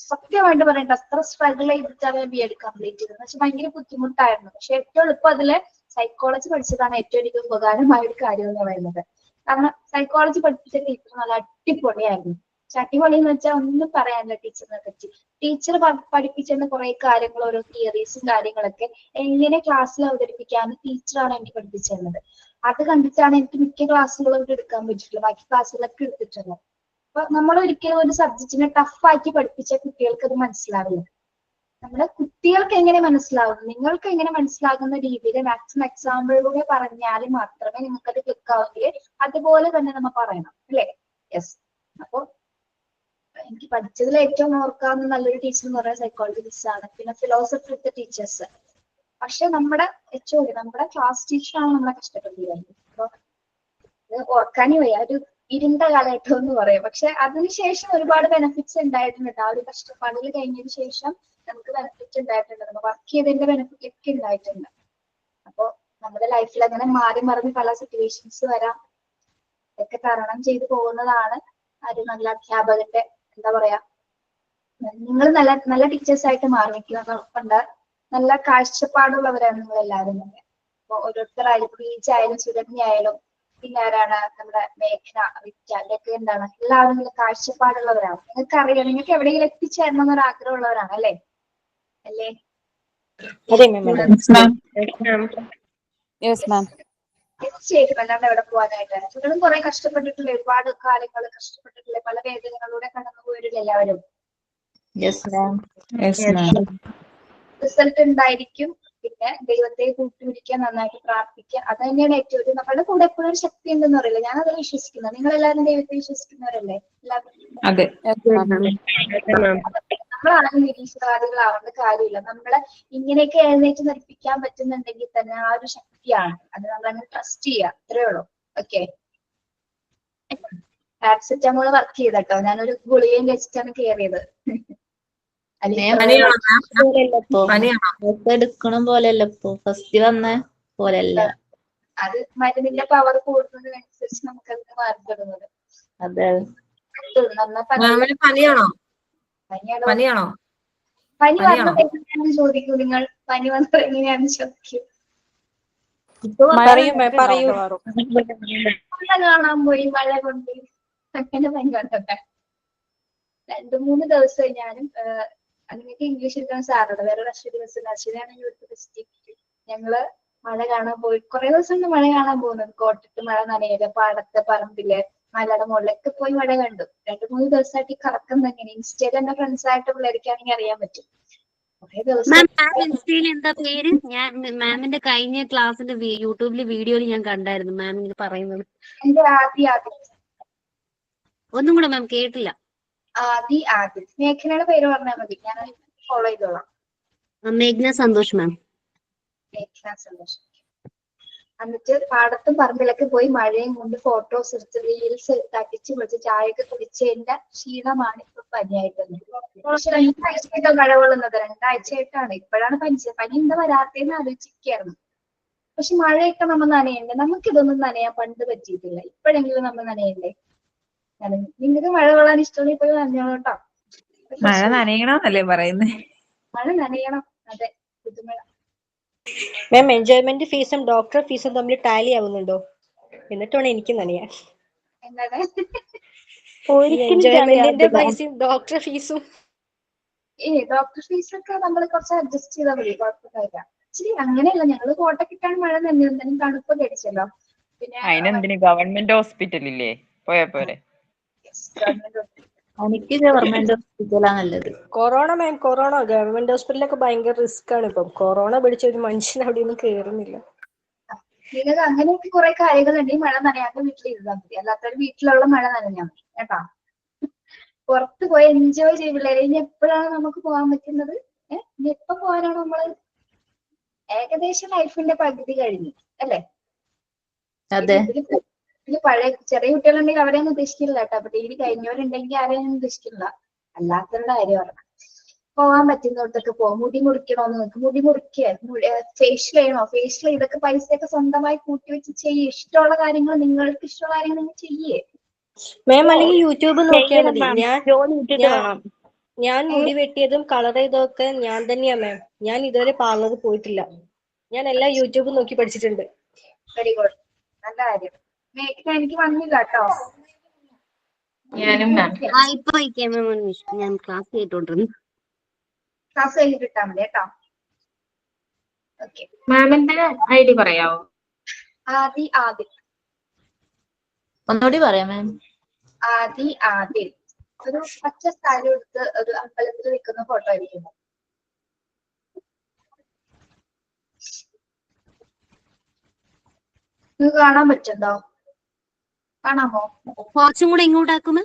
സത്യമായിട്ട് പറയട്ടെ, അത്ര സ്ട്രഗിൾ ചെയ്തിട്ടാണ് ബി.എഡ് കംപ്ലീറ്റ് ചെയ്തത്. പക്ഷെ ഭയങ്കര ബുദ്ധിമുട്ടായിരുന്നു. പക്ഷെ ഏറ്റവും എളുപ്പം അതില് സൈക്കോളജി പഠിച്ചതാണ് ഏറ്റവും എനിക്ക് ഉപകാരമായ ഒരു കാര്യം എന്ന് പറയുന്നത്. കാരണം സൈക്കോളജി പഠിപ്പിച്ച ടീച്ചർ നല്ല അടിപൊളിയായിരുന്നു. അടിപൊളി എന്ന് വെച്ചാൽ ഒന്നും പറയാനില്ല ടീച്ചറിനെ പറ്റി. ടീച്ചർ പഠിപ്പിച്ചിരുന്ന കുറെ കാര്യങ്ങൾ, ഓരോ തിയറീസും കാര്യങ്ങളൊക്കെ എങ്ങനെ ക്ലാസ്സിൽ അവതരിപ്പിക്കാമെന്ന് ടീച്ചറാണ് എനിക്ക് പഠിപ്പിച്ചിരുന്നത്. അത് കണ്ടിട്ടാണ് എനിക്ക് മിക്ക ക്ലാസ്സുകളും എടുക്കാൻ പറ്റിയിട്ടുള്ളത്. ബാക്കി ക്ലാസ്സുകളൊക്കെ എടുത്തിട്ടുള്ളത്. അപ്പൊ നമ്മൾ ഒരിക്കലും ഒരു സബ്ജക്റ്റിനെ ടഫാക്കി പഠിപ്പിച്ച കുട്ടികൾക്ക് അത് മനസ്സിലാവില്ല. നമ്മുടെ കുട്ടികൾക്ക് എങ്ങനെ മനസ്സിലാവും, നിങ്ങൾക്ക് എങ്ങനെ മനസ്സിലാകുന്ന രീതിയിൽ മാക്സിമം എക്സാമ്പിളിലൂടെ പറഞ്ഞാൽ മാത്രമേ നിങ്ങൾക്ക് അത് ക്ലിക്ക് ആവുകയെ അതുപോലെ തന്നെ നമ്മൾ പറയണം, അല്ലേ? യെസ്. അപ്പൊ എനിക്ക് പഠിച്ചതിൽ ഏറ്റവും ഓർക്കാവുന്ന നല്ലൊരു ടീച്ചർ എന്ന് പറയുന്നത് സൈക്കോളജി ടീച്ചറാണ്. പിന്നെ ഫിലോസഫി എടുത്ത ടീച്ചേഴ്സ്. പക്ഷെ നമ്മുടെ HOD, നമ്മുടെ ക്ലാസ് ടീച്ചറാണ് നമ്മളെ കഷ്ടപ്പെടുത്തിയത്. അപ്പൊ ഇത് ഓർക്കാനേ വയ്യ. ഒരു ഇരുണ്ട കാലഘട്ടം എന്ന് പറയാം. പക്ഷെ അതിനുശേഷം ഒരുപാട് ബെനിഫിറ്റ്സ് ഉണ്ടായിട്ടുണ്ട്. ആ ഒരു കഷ്ടപ്പാടിൽ കഴിഞ്ഞതിന് ശേഷം നമുക്ക് ബെനിഫിറ്റ് ഉണ്ടായിട്ടുണ്ട്. നമ്മൾ വർക്ക് ചെയ്തതിന്റെ ബെനിഫിറ്റ് ഒക്കെ ഉണ്ടായിട്ടുണ്ട്. അപ്പൊ നമ്മുടെ ലൈഫിൽ അങ്ങനെ മാറി മറിഞ്ഞ് പല സിറ്റുവേഷൻസ് വരാം. ഇതൊക്കെ തരണം ചെയ്തു പോകുന്നതാണ് ഒരു നല്ല അധ്യാപകന്റെ എന്താ പറയാ, നിങ്ങൾ നല്ല ടീച്ചേഴ്സ് ആയിട്ട് മാറി നിൽക്കുന്നുണ്ട്. നല്ല കാഴ്ചപ്പാടുള്ളവരാണ് നിങ്ങൾ എല്ലാവരും തന്നെ. അപ്പൊ ഓരോരുത്തരായാലും പ്രീച്ച് ആയാലും സുരഭി ആയാലും പിന്നെ ആരാണ് നമ്മുടെ മേഘന, വിദ്യാലയൊക്കെ എന്താണ് എല്ലാവരും നല്ല കാഴ്ചപ്പാടുള്ളവരാണ്. നിങ്ങൾക്ക് അറിയാം, നിങ്ങൾക്ക് എവിടെയെങ്കിലും എത്തിച്ചേരണം എന്നൊരു ആഗ്രഹമുള്ളവരാണ് അല്ലേ? അല്ലേ? അല്ലാണ്ട് എവിടെ പോകാനായിട്ട്. നിങ്ങളും കുറെ കഷ്ടപ്പെട്ടിട്ടില്ലേ, ഒരുപാട് കാലങ്ങൾ കഷ്ടപ്പെട്ടിട്ടില്ലേ, പല വേദനകളിലൂടെ കടന്നു പോയിട്ടില്ല എല്ലാവരും. റിസൾട്ട് ഉണ്ടായിരിക്കും. പിന്നെ ദൈവത്തെ കൂട്ടുപിടിക്കുക, നന്നായിട്ട് പ്രാർത്ഥിക്കുക. അത് തന്നെയാണ് ഏറ്റവും നമ്മളുടെ കൂടെ എപ്പോഴും ഒരു ശക്തി ഉണ്ടെന്ന് പറയില്ല. ഞാൻ അത് വിശ്വസിക്കുന്നത്. നിങ്ങൾ എല്ലാവരും ദൈവത്തെ വിശ്വസിക്കുന്നവരല്ലേ? നമ്മളാണ് നിരീശ്വരവാദികളാവേണ്ട കാര്യമില്ല. നമ്മളെ ഇങ്ങനെയൊക്കെ എഴുന്നേറ്റ് നടിപ്പിക്കാൻ പറ്റുന്നുണ്ടെങ്കിൽ തന്നെ ആ ഒരു ശക്തിയാണ്. അത് നമ്മളങ്ങനെ ട്രസ്റ്റ് ചെയ്യുക. അത്രേ ഉള്ളൂ. ഓക്കെ. പാരസെറ്റമോൾ വർക്ക് ചെയ്തട്ടോ. ഞാനൊരു ഗുളികയും കഴിച്ചിട്ടാണ് കയറിയത്. എടുക്കണ പോലെയല്ല ഇപ്പൊ ഫസ്റ്റ് വന്ന പോലെയല്ല. അത് മരുന്നിന്റെ പവർ കൂടുന്നതിനനുസരിച്ച് നമുക്ക് അത് മാറി തുടങ്ങുന്നത്. അതെ. പനി വന്നത് എങ്ങനെയാണെന്ന് ചോദിക്കൂ. നിങ്ങൾ പനി വന്നത് എങ്ങനെയാണെന്ന് ചോദിക്കൂ. കാണാൻ പോയി മഴ കൊണ്ട് അങ്ങനെ പനി വന്നോട്ടെ. 2-3 ദിവസം ഞാനും അതിനൊക്കെ ഇംഗ്ലീഷ് എടുക്കാൻ സാറുണ്ട്. വേറെ അശ്വതി ബസ്, അശ്വതിയാണെങ്കിൽ ഇവിടുത്തെ ബെസ്റ്റ്. ഞങ്ങള് മഴ കാണാൻ പോയി. കുറെ ദിവസം മഴ കാണാൻ പോകുന്നത്. കോട്ടത്ത് മഴ നനയില്, പാടത്ത് പറമ്പില്, മലയുടെ മുകളിലൊക്കെ പോയി മഴ കണ്ടു. 2-3 ദിവസമായിട്ട് ഈ കറക്കം തന്നെ. ഇൻസ്റ്റയിൽ എന്റെ ഫ്രണ്ട്സ് ആയിട്ട് പിള്ളേർക്കാണെങ്കിൽ അറിയാൻ പറ്റും. കുറെ ദിവസം എന്താ പേര്? ഞാൻ മാമിന്റെ കഴിഞ്ഞ ക്ലാസ്സിന്റെ യൂട്യൂബിലെ വീഡിയോയിൽ ഞാൻ കണ്ടായിരുന്നു മാം ഇങ്ങനെ പറയുന്നത്. എന്റെ ആദ്യം ഒന്നും കൂടെ മാം കേട്ടില്ല. ആദ്യം മേഘനയുടെ പേര് പറഞ്ഞാൽ മതി, ഞാൻ ഫോളോ ചെയ്തോളാം. മേഘ്ന സന്തോഷ് മാം. മേഘന സന്തോഷം. എന്നിട്ട് പാടത്തും പറമ്പിലൊക്കെ പോയി മഴയും കൊണ്ട് ഫോട്ടോസ് എടുത്ത് റീൽസ് എടുത്ത് അടിച്ച് പൊളിച്ച് ചായയൊക്കെ കുടിച്ചതിന്റെ ക്ഷീണമാണ് ഇപ്പൊ പനിയായിട്ടത്. പക്ഷെ 2 ആഴ്ചയായിട്ടോ മഴ കൊള്ളുന്നത്, 2 ആഴ്ചയായിട്ടാണ്. ഇപ്പോഴാണ് പനി എന്താ വരാത്തേന്ന് ആലോചിക്കായിരുന്നു. പക്ഷെ മഴയൊക്കെ നമ്മൾ നനയണ്ടേ? നമുക്ക് ഇതൊന്നും നനയാൻ പണ്ട് പറ്റിയിട്ടില്ല, ഇപ്പോഴെങ്കിലും നമ്മൾ നനയണ്ടേ? നിങ്ങൾക്ക് മഴ കൊള്ളാൻ ഇഷ്ടമുള്ള ഇപ്പോഴും നനഞ്ഞോട്ടോ. മഴ നനയണമെന്നല്ലേ പറയുന്നേ? മഴ നനയണം, അതെ. പുതുമഴ. മാം, എൻജോയ്മെന്റ് ഫീസും ഡോക്ടർ ഫീസും തമ്മിൽ ടാലി ആവുന്നുണ്ടോ? എന്നിട്ടാണ് എനിക്ക് നനയാൻ. എന്താണ്? ഈ എൻജോയ്മെന്റിന്റെ പൈസയും ഡോക്ടർ ഫീസും. ഡോക്ടർ ഫീസ് ഒക്കെ നമ്മൾ കുറച്ച് അഡ്ജസ്റ്റ് ചെയ്താൽ മതി, കുഴപ്പമില്ല. ശരി, അങ്ങനെയല്ല, ഞങ്ങള് കോട്ടക്കിട്ടാണ് മഴ തന്നെ, എന്തെങ്കിലും തണുപ്പൊക്കെ അടിച്ചല്ലോ. പിന്നെ അതിനെന്തിന് ഗവൺമെന്റ് ഹോസ്പിറ്റൽ ഇല്ലേ, പോയാ പോരെ? എനിക്ക് ഗവൺമെന്റ് ഹോസ്പിറ്റലാ നല്ലത്. കൊറോണ ഗവൺമെന്റ് ഹോസ്പിറ്റലൊക്കെ ഭയങ്കര റിസ്ക് ആണ് ഇപ്പം. കൊറോണ പിടിച്ച ഒരു മനുഷ്യൻ അവിടെ ഒന്നും കേറുന്നില്ല. നിങ്ങൾക്ക് അങ്ങനെയൊക്കെ കുറെ കാര്യങ്ങളുണ്ട്. ഈ മഴ നനയാത്ത വീട്ടിലിരുന്നാൽ മതി, അല്ലാത്തൊരു വീട്ടിലുള്ള മഴ നനഞ്ഞാൽ മതി കേട്ടാ. പുറത്ത് പോയി എൻജോയ് ചെയ്യും പിള്ളേരെ. ഇനി എപ്പോഴാണ് നമുക്ക് പോകാൻ പറ്റുന്നത്? ഇനി എപ്പോ പോകാനാണ് നമ്മള്? ഏകദേശം ലൈഫിന്റെ പകുതി കഴിഞ്ഞു അല്ലേ? അതെ. ഇതില് പഴയ ചെറിയ കുട്ടികളുണ്ടെങ്കിൽ അവരെയൊന്നും ഉദ്ദേശിക്കില്ല കേട്ടോ. അപ്പൊ ഡിഗ്രി കഴിഞ്ഞവരുണ്ടെങ്കിൽ ആരെയൊന്നും ഉദ്ദേശിക്കില്ല. അല്ലാത്തവരുടെ കാര്യം പറഞ്ഞു. പോകാൻ പറ്റുന്നിടത്തൊക്കെ പോകും. മുടി മുറിക്കണോന്ന് നോക്ക്, മുടി മുറിക്കുക. ഫേഷ്യൽ ചെയ്യണോ? ഫേഷ്യൽ ഇതൊക്കെ പൈസയൊക്കെ സ്വന്തമായി കൂട്ടി വെച്ച് ചെയ്യേ. ഇഷ്ടമുള്ള കാര്യങ്ങൾ, നിങ്ങൾക്ക് ഇഷ്ടമുള്ള കാര്യങ്ങൾ നിങ്ങൾ ചെയ്യേ. മാം, അല്ലെങ്കിൽ യൂട്യൂബ് നോക്കിയാൽ മതി. ജോലി ഇട്ടിട്ട് വേണം. ഞാൻ മുടി വെട്ടിയതും കളർ ചെയ്തതൊക്കെ ഞാൻ തന്നെയാ മാം. ഞാൻ ഇതുവരെ പാർലർ പോയിട്ടില്ല. ഞാൻ എല്ലാം യൂട്യൂബ് നോക്കി പഠിച്ചിട്ടുണ്ട്. വെരി ഗുഡ്, നല്ല കാര്യം. എനിക്ക് വന്നില്ല കേട്ടോ. ഞാനും ഇപ്പൊ ഞാൻ ക്ലാസ് കേട്ടോണ്ടിരുന്നു. ക്ലാസ് കഴിഞ്ഞിട്ട് ഇട്ടാ മതി കേട്ടോ. ഓക്കെ. മാമിന്റെ ID പറയാവോ? ആദ്യം ഒന്നുകൂടി പറയാം മാം. ആദ്യം ഒരു പച്ച സാരി എടുത്ത് ഒരു അമ്പലത്തിൽ നിൽക്കുന്ന ഫോട്ടോ ആയിരിക്കും. നിങ്ങൾക്ക് കാണാൻ പറ്റുണ്ടോ? കാണാമോ? കുറച്ചും കൂടെ ഇങ്ങോട്ടാക്കുമോ?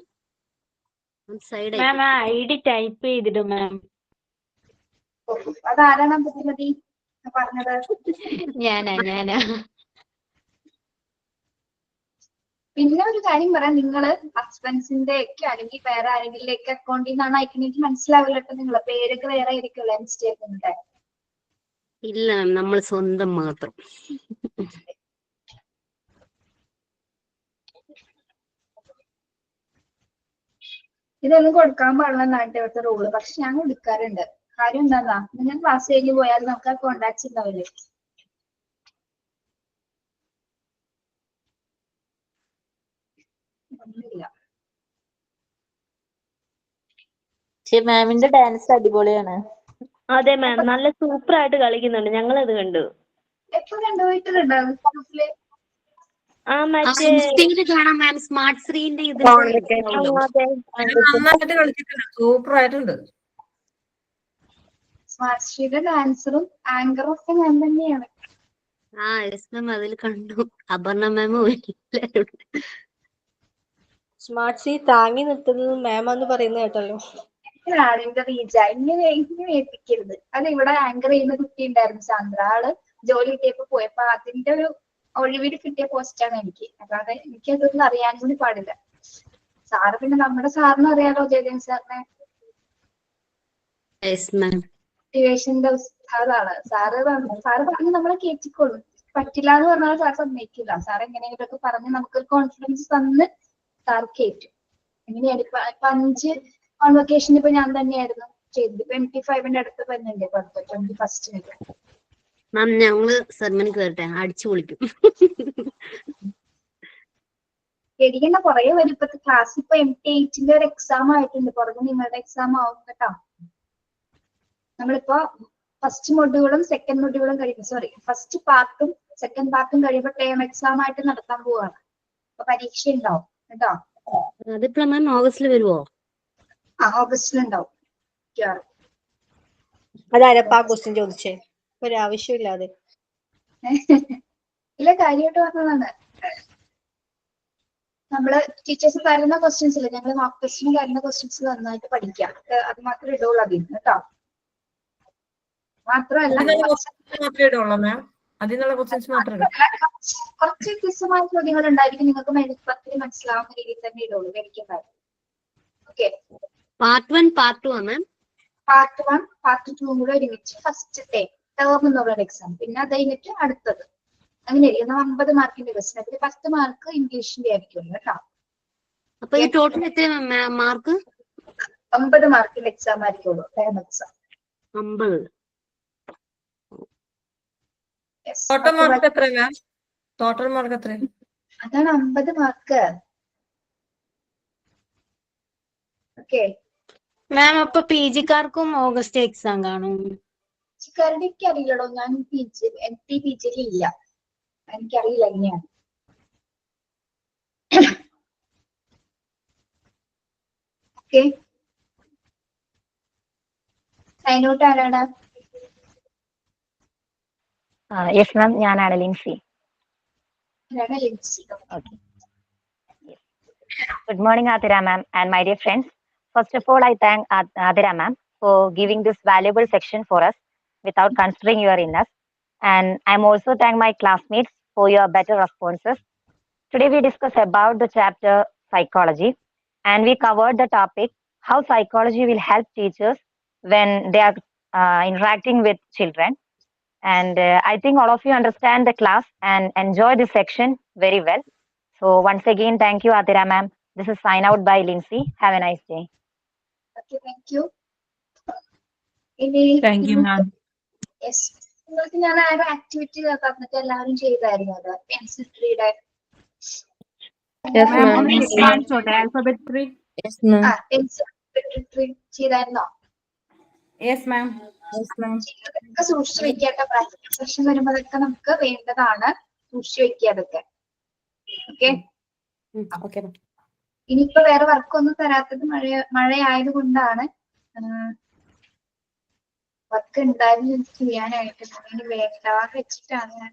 സൈഡ് മാം ID ടൈപ്പ് ചെയ്തിടും മാം. അതാരാണ് ബുദ്ധിമതി പറഞ്ഞത്? ഞാനാ. പിന്നെ ഒരു കാര്യം പറയാം, നിങ്ങള് ഹസ്ബൻഡ്സിന്റെ ഒക്കെ അല്ലെങ്കിൽ വേറെ ആരെങ്കിലും ഒക്കെ അക്കൗണ്ടിൽ നിന്നാണ് അയക്കുന്നത് മനസ്സിലാവില്ല കേട്ടോ. നിങ്ങളെ പേരൊക്കെ വേറെ ആയിരിക്കുമല്ലോ ഇൻസ്റ്റേക്കിന്റെ. ഇല്ല മാം, നമ്മൾ സ്വന്തം മാത്രം. ഇതൊന്നും കൊടുക്കാൻ പാടില്ല എന്നാണ് ഇവിടുത്തെ റൂള്. പക്ഷെ ഞാൻ കൊടുക്കാറുണ്ട്. കാര്യം എന്താന്നാ, നിങ്ങൾ ക്ലാസ് കഴിഞ്ഞ് പോയാൽ നമുക്ക് ആ കോണ്ടാക്ട്സ് ഉണ്ടാവില്ലേ. ഒന്നുമില്ല. പക്ഷെ മാമിന്റെ ഡാൻസ് അടിപൊളിയാണ്. അതെ മാം, നല്ല സൂപ്പർ ആയിട്ട് കളിക്കുന്നുണ്ട്. ഞങ്ങളത് കണ്ടു. എപ്പോ കണ്ടുപോയിട്ടുണ്ടോ ഗ്രൂപ്പില്? ഇൻസ്റ്റയില് കാണാം മാം. സ്മാർട്ട് സ്ക്രീനിന്റെ ഇതിൽ നന്നായിട്ട് കളിച്ചിട്ടുണ്ട്, സൂപ്പർ ആയിട്ടുണ്ട്. സ്മാർട്ട് സ്ട്രീറ്റ് ഡാൻസറും ആങ്കറും ഒക്കെ ഞാൻ തന്നെയാണ്. യെസ് മാം, അതിൽ കണ്ടു. അപർണ മാമും എല്ലാവരും. സ്മാർട്ട് സി താങ്ങി നിർത്തുന്നത് മാമാന്ന് പറയുന്നത് കേട്ടല്ലോ. ആളിന്റെ റീച്ച ഇങ്ങനെ ഏൽപ്പിക്കരുത്. അത് ഇവിടെ ആങ്കർ ചെയ്യുന്ന കുട്ടി ഉണ്ടായിരുന്നു, ചന്ദ്ര. ആള് ജോലി കിട്ടിയപ്പോ പോയപ്പോ അതിന്റെ ഒരു ഒഴിവിൽ കിട്ടിയ പോസ്റ്റാണ് എനിക്ക്. അല്ലാതെ എനിക്കതൊന്നും അറിയാൻ കൂടി പാടില്ല. സാറ് പിന്നെ നമ്മുടെ സാറിന് അറിയാലോ, ജയദേവൻ സാറിനെ. മോട്ടിവേഷന്റെ ഉസ്താദാണ് സാറ്. സാറ് പറഞ്ഞ് നമ്മളെ കേറ്റിക്കോളും. പറ്റില്ല എന്ന് പറഞ്ഞാൽ സാർ സമ്മതിക്കില്ല. സാർ എങ്ങനെയെങ്കിലൊക്കെ പറഞ്ഞ് നമുക്കൊരു കോൺഫിഡൻസ് തന്ന് സാർ കേറ്റും. എങ്ങനെയാണ് ഇപ്പൊ 5 കോൺവൊക്കേഷൻ ഇപ്പൊ ഞാൻ തന്നെയായിരുന്നു ചെയ്തത്. ഇപ്പൊ MT5ന്റെ അടുത്ത് വരുന്നുണ്ട്, 21st മാം. ഞങ്ങള് സെർമണിക്ക് വരട്ടെ, അടിച്ചു പൊളിക്കും. പേടിക്കേണ്ട, കുറെ വരും. ഇപ്പത്തെ ക്ലാസ് ഇപ്പൊ MT8ന്റെ ഒരു എക്സാം ആയിട്ടുണ്ട്. പുറമെ നിങ്ങളുടെ എക്സാം ആവും കേട്ടോ. നമ്മളിപ്പോ ഫസ്റ്റ് മൊഡ്യൂളും സെക്കൻഡ് മൊഡ്യൂളും കഴിയുമ്പോൾ, സോറി, ഫസ്റ്റ് പാർട്ടും സെക്കൻഡ് പാർട്ടും കഴിയുമ്പോൾ ടേം എക്സാം ആയിട്ട് നടത്താൻ പോവാണ്. അപ്പൊ പരീക്ഷ ഉണ്ടാവും കേട്ടോ. അതിപ്പോ മാം ഓഗസ്റ്റിൽ വരുവോ? ഓഗസ്റ്റിലുണ്ടാവും. അതാരപ്പാ ക്വസ്റ്റ്യൻ ചോദിച്ചേ? ഒരാവശ്യമില്ലാതെ. ഇല്ല, കാര്യമായിട്ട് പറഞ്ഞതാണ്. നമ്മള് ടീച്ചേഴ്സ് തരുന്ന ക്വസ്റ്റ്യൻസ് ഇല്ല, ഞങ്ങൾ മോക്ക് ടെസ്റ്റിന് തരുന്ന ക്വസ്റ്റ്യൻസ് നന്നായിട്ട് പഠിക്കാം. അത് മാത്രമേ ഇടുള്ളൂ അതിന് കേട്ടോ. മാത്രമല്ല മാത്രമേ ഇടുള്ളൂ മാം, അതിനുള്ള ക്വസ്റ്റ്യൻസ് മാത്രമേ ഇടൂ. കുറച്ച് വ്യത്യസ്തമായ ചോദ്യങ്ങൾ ഉണ്ടായിരിക്കും, നിങ്ങൾക്ക് എളുപ്പത്തിൽ മനസ്സിലാവുന്ന രീതിയിൽ തന്നെ ഇടുള്ളൂ, പേടിക്കേണ്ട. ഓക്കെ, പാർട്ട് 1 പാർട്ട് 2 മാം. പാർട്ട് 1 പാർട്ട് 2 കൂടെ ഒരുമിച്ച് ഫസ്റ്റ് ടേം എന്നുള്ള എക്സാം, പിന്നെ അത് കഴിഞ്ഞിട്ട് അടുത്തത്, അങ്ങനെയായിരിക്കും. 50 മാർക്കിന്റെ ക്വസ്റ്റ്യൻ, അതിൽ 10 മാർക്ക് ഇംഗ്ലീഷിന്റെ ആയിരിക്കും കേട്ടോ. അപ്പൊ ഈ ടോട്ടൽ എത്ര മാർക്ക്? 50 മാർക്കിന്റെ എക്സാം ആയിരിക്കുള്ളൂ, ടേം എക്സാം. 50. ടോട്ടൽ മാർക്ക് എത്ര മാം? ടോട്ടൽ മാർക്ക് എത്ര? അതാണ് 50 മാർക്ക്. ഓക്കെ മാം, അപ്പൊ പി ജിക്കാർക്കും ഓഗസ്റ്റ് എക്സാം കാണും? ചിക്കാരുടെ എനിക്ക് അറിയില്ലടോ, ഞാൻ പി ജിയിൽ ഇല്ല, എനിക്കറിയില്ല എങ്ങനെയാണ്. ഓക്കെ, സൈൻ ഔട്ട് ആരാടാ? യെസ് മാം, ഞാനാണ് ലിൻസി. ആരാടാ? Lincy. Good morning, Adira ma'am and my dear friends. First of all, I thank Adira ma'am for giving this valuable section for us without considering your illness. And I'm also thank my classmates for your better responses. Today we discuss about the chapter psychology, and we covered the topic how psychology will help teachers when they are interacting with children. And I think all of you understand the class and enjoy this section very well. So once again, thank you, Adira ma'am. This is sign out by Lindsay. Have a nice day. Okay, thank you. ഇനി thank you ma'am. Yes, നിങ്ങൾക്ക് ഞാൻ ആ ഒരു activity തന്നിട്ട് എല്ലാവരും ചെയ്തായിരുന്നു, അത് pencil ട്രീയുടെ ആൽഫബറ്റ് 3. പെൻസിൽ ട്രീ ചെയ്തായിരുന്നോ? Yes ma'am. ഇതൊക്കെ സൂക്ഷിച്ചു വെക്കാത്ത പ്രാക്ടീസ് സെഷൻ വരുമ്പോ അതൊക്കെ നമുക്ക് വേണ്ടതാണ്, സൂക്ഷിച്ചു വെക്കുക അതൊക്കെ. ഓക്കെ, ഇനിയിപ്പോ വേറെ വർക്കൊന്നും തരാത്തത് മഴയായത് കൊണ്ടാണ്. വർക്ക് ഉണ്ടായിരുന്നു എനിക്ക് ചെയ്യാനായിട്ട്, ഇനി വേണ്ടാന്ന് വെച്ചിട്ടാണ് ഞാൻ.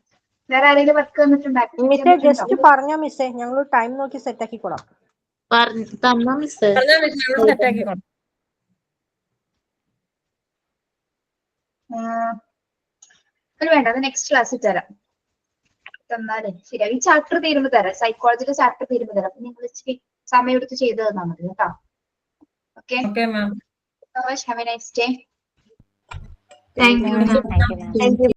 വേറെ ആരെങ്കിലും വർക്ക് തന്നിട്ടുണ്ടായിരുന്നു? മിസ്സേ ജസ്റ്റ് പറഞ്ഞോ മിസ്സേ, ഞങ്ങൾ ടൈം നോക്കി സെറ്റ് ആക്കിക്കോളാം. തന്നോ മിസ്? സെറ്റ് ആക്കിക്കോളാം. അത് വേണ്ട, അത് നെക്സ്റ്റ് ക്ലാസ്സിൽ തരാം. തന്നാലേ ശരിയാ, ഈ ചാപ്റ്റർ തീരുമ്പോ തരാം, സൈക്കോളജിയുടെ ചാപ്റ്റർ തീരുമ്പോ തരാം. അപ്പൊ നിങ്ങൾ ഇച്ചിരി സമയം എടുത്ത് ചെയ്ത് തന്നാൽ മതി കേട്ടോ. Okay, have A nice day. Thank you, ma'am.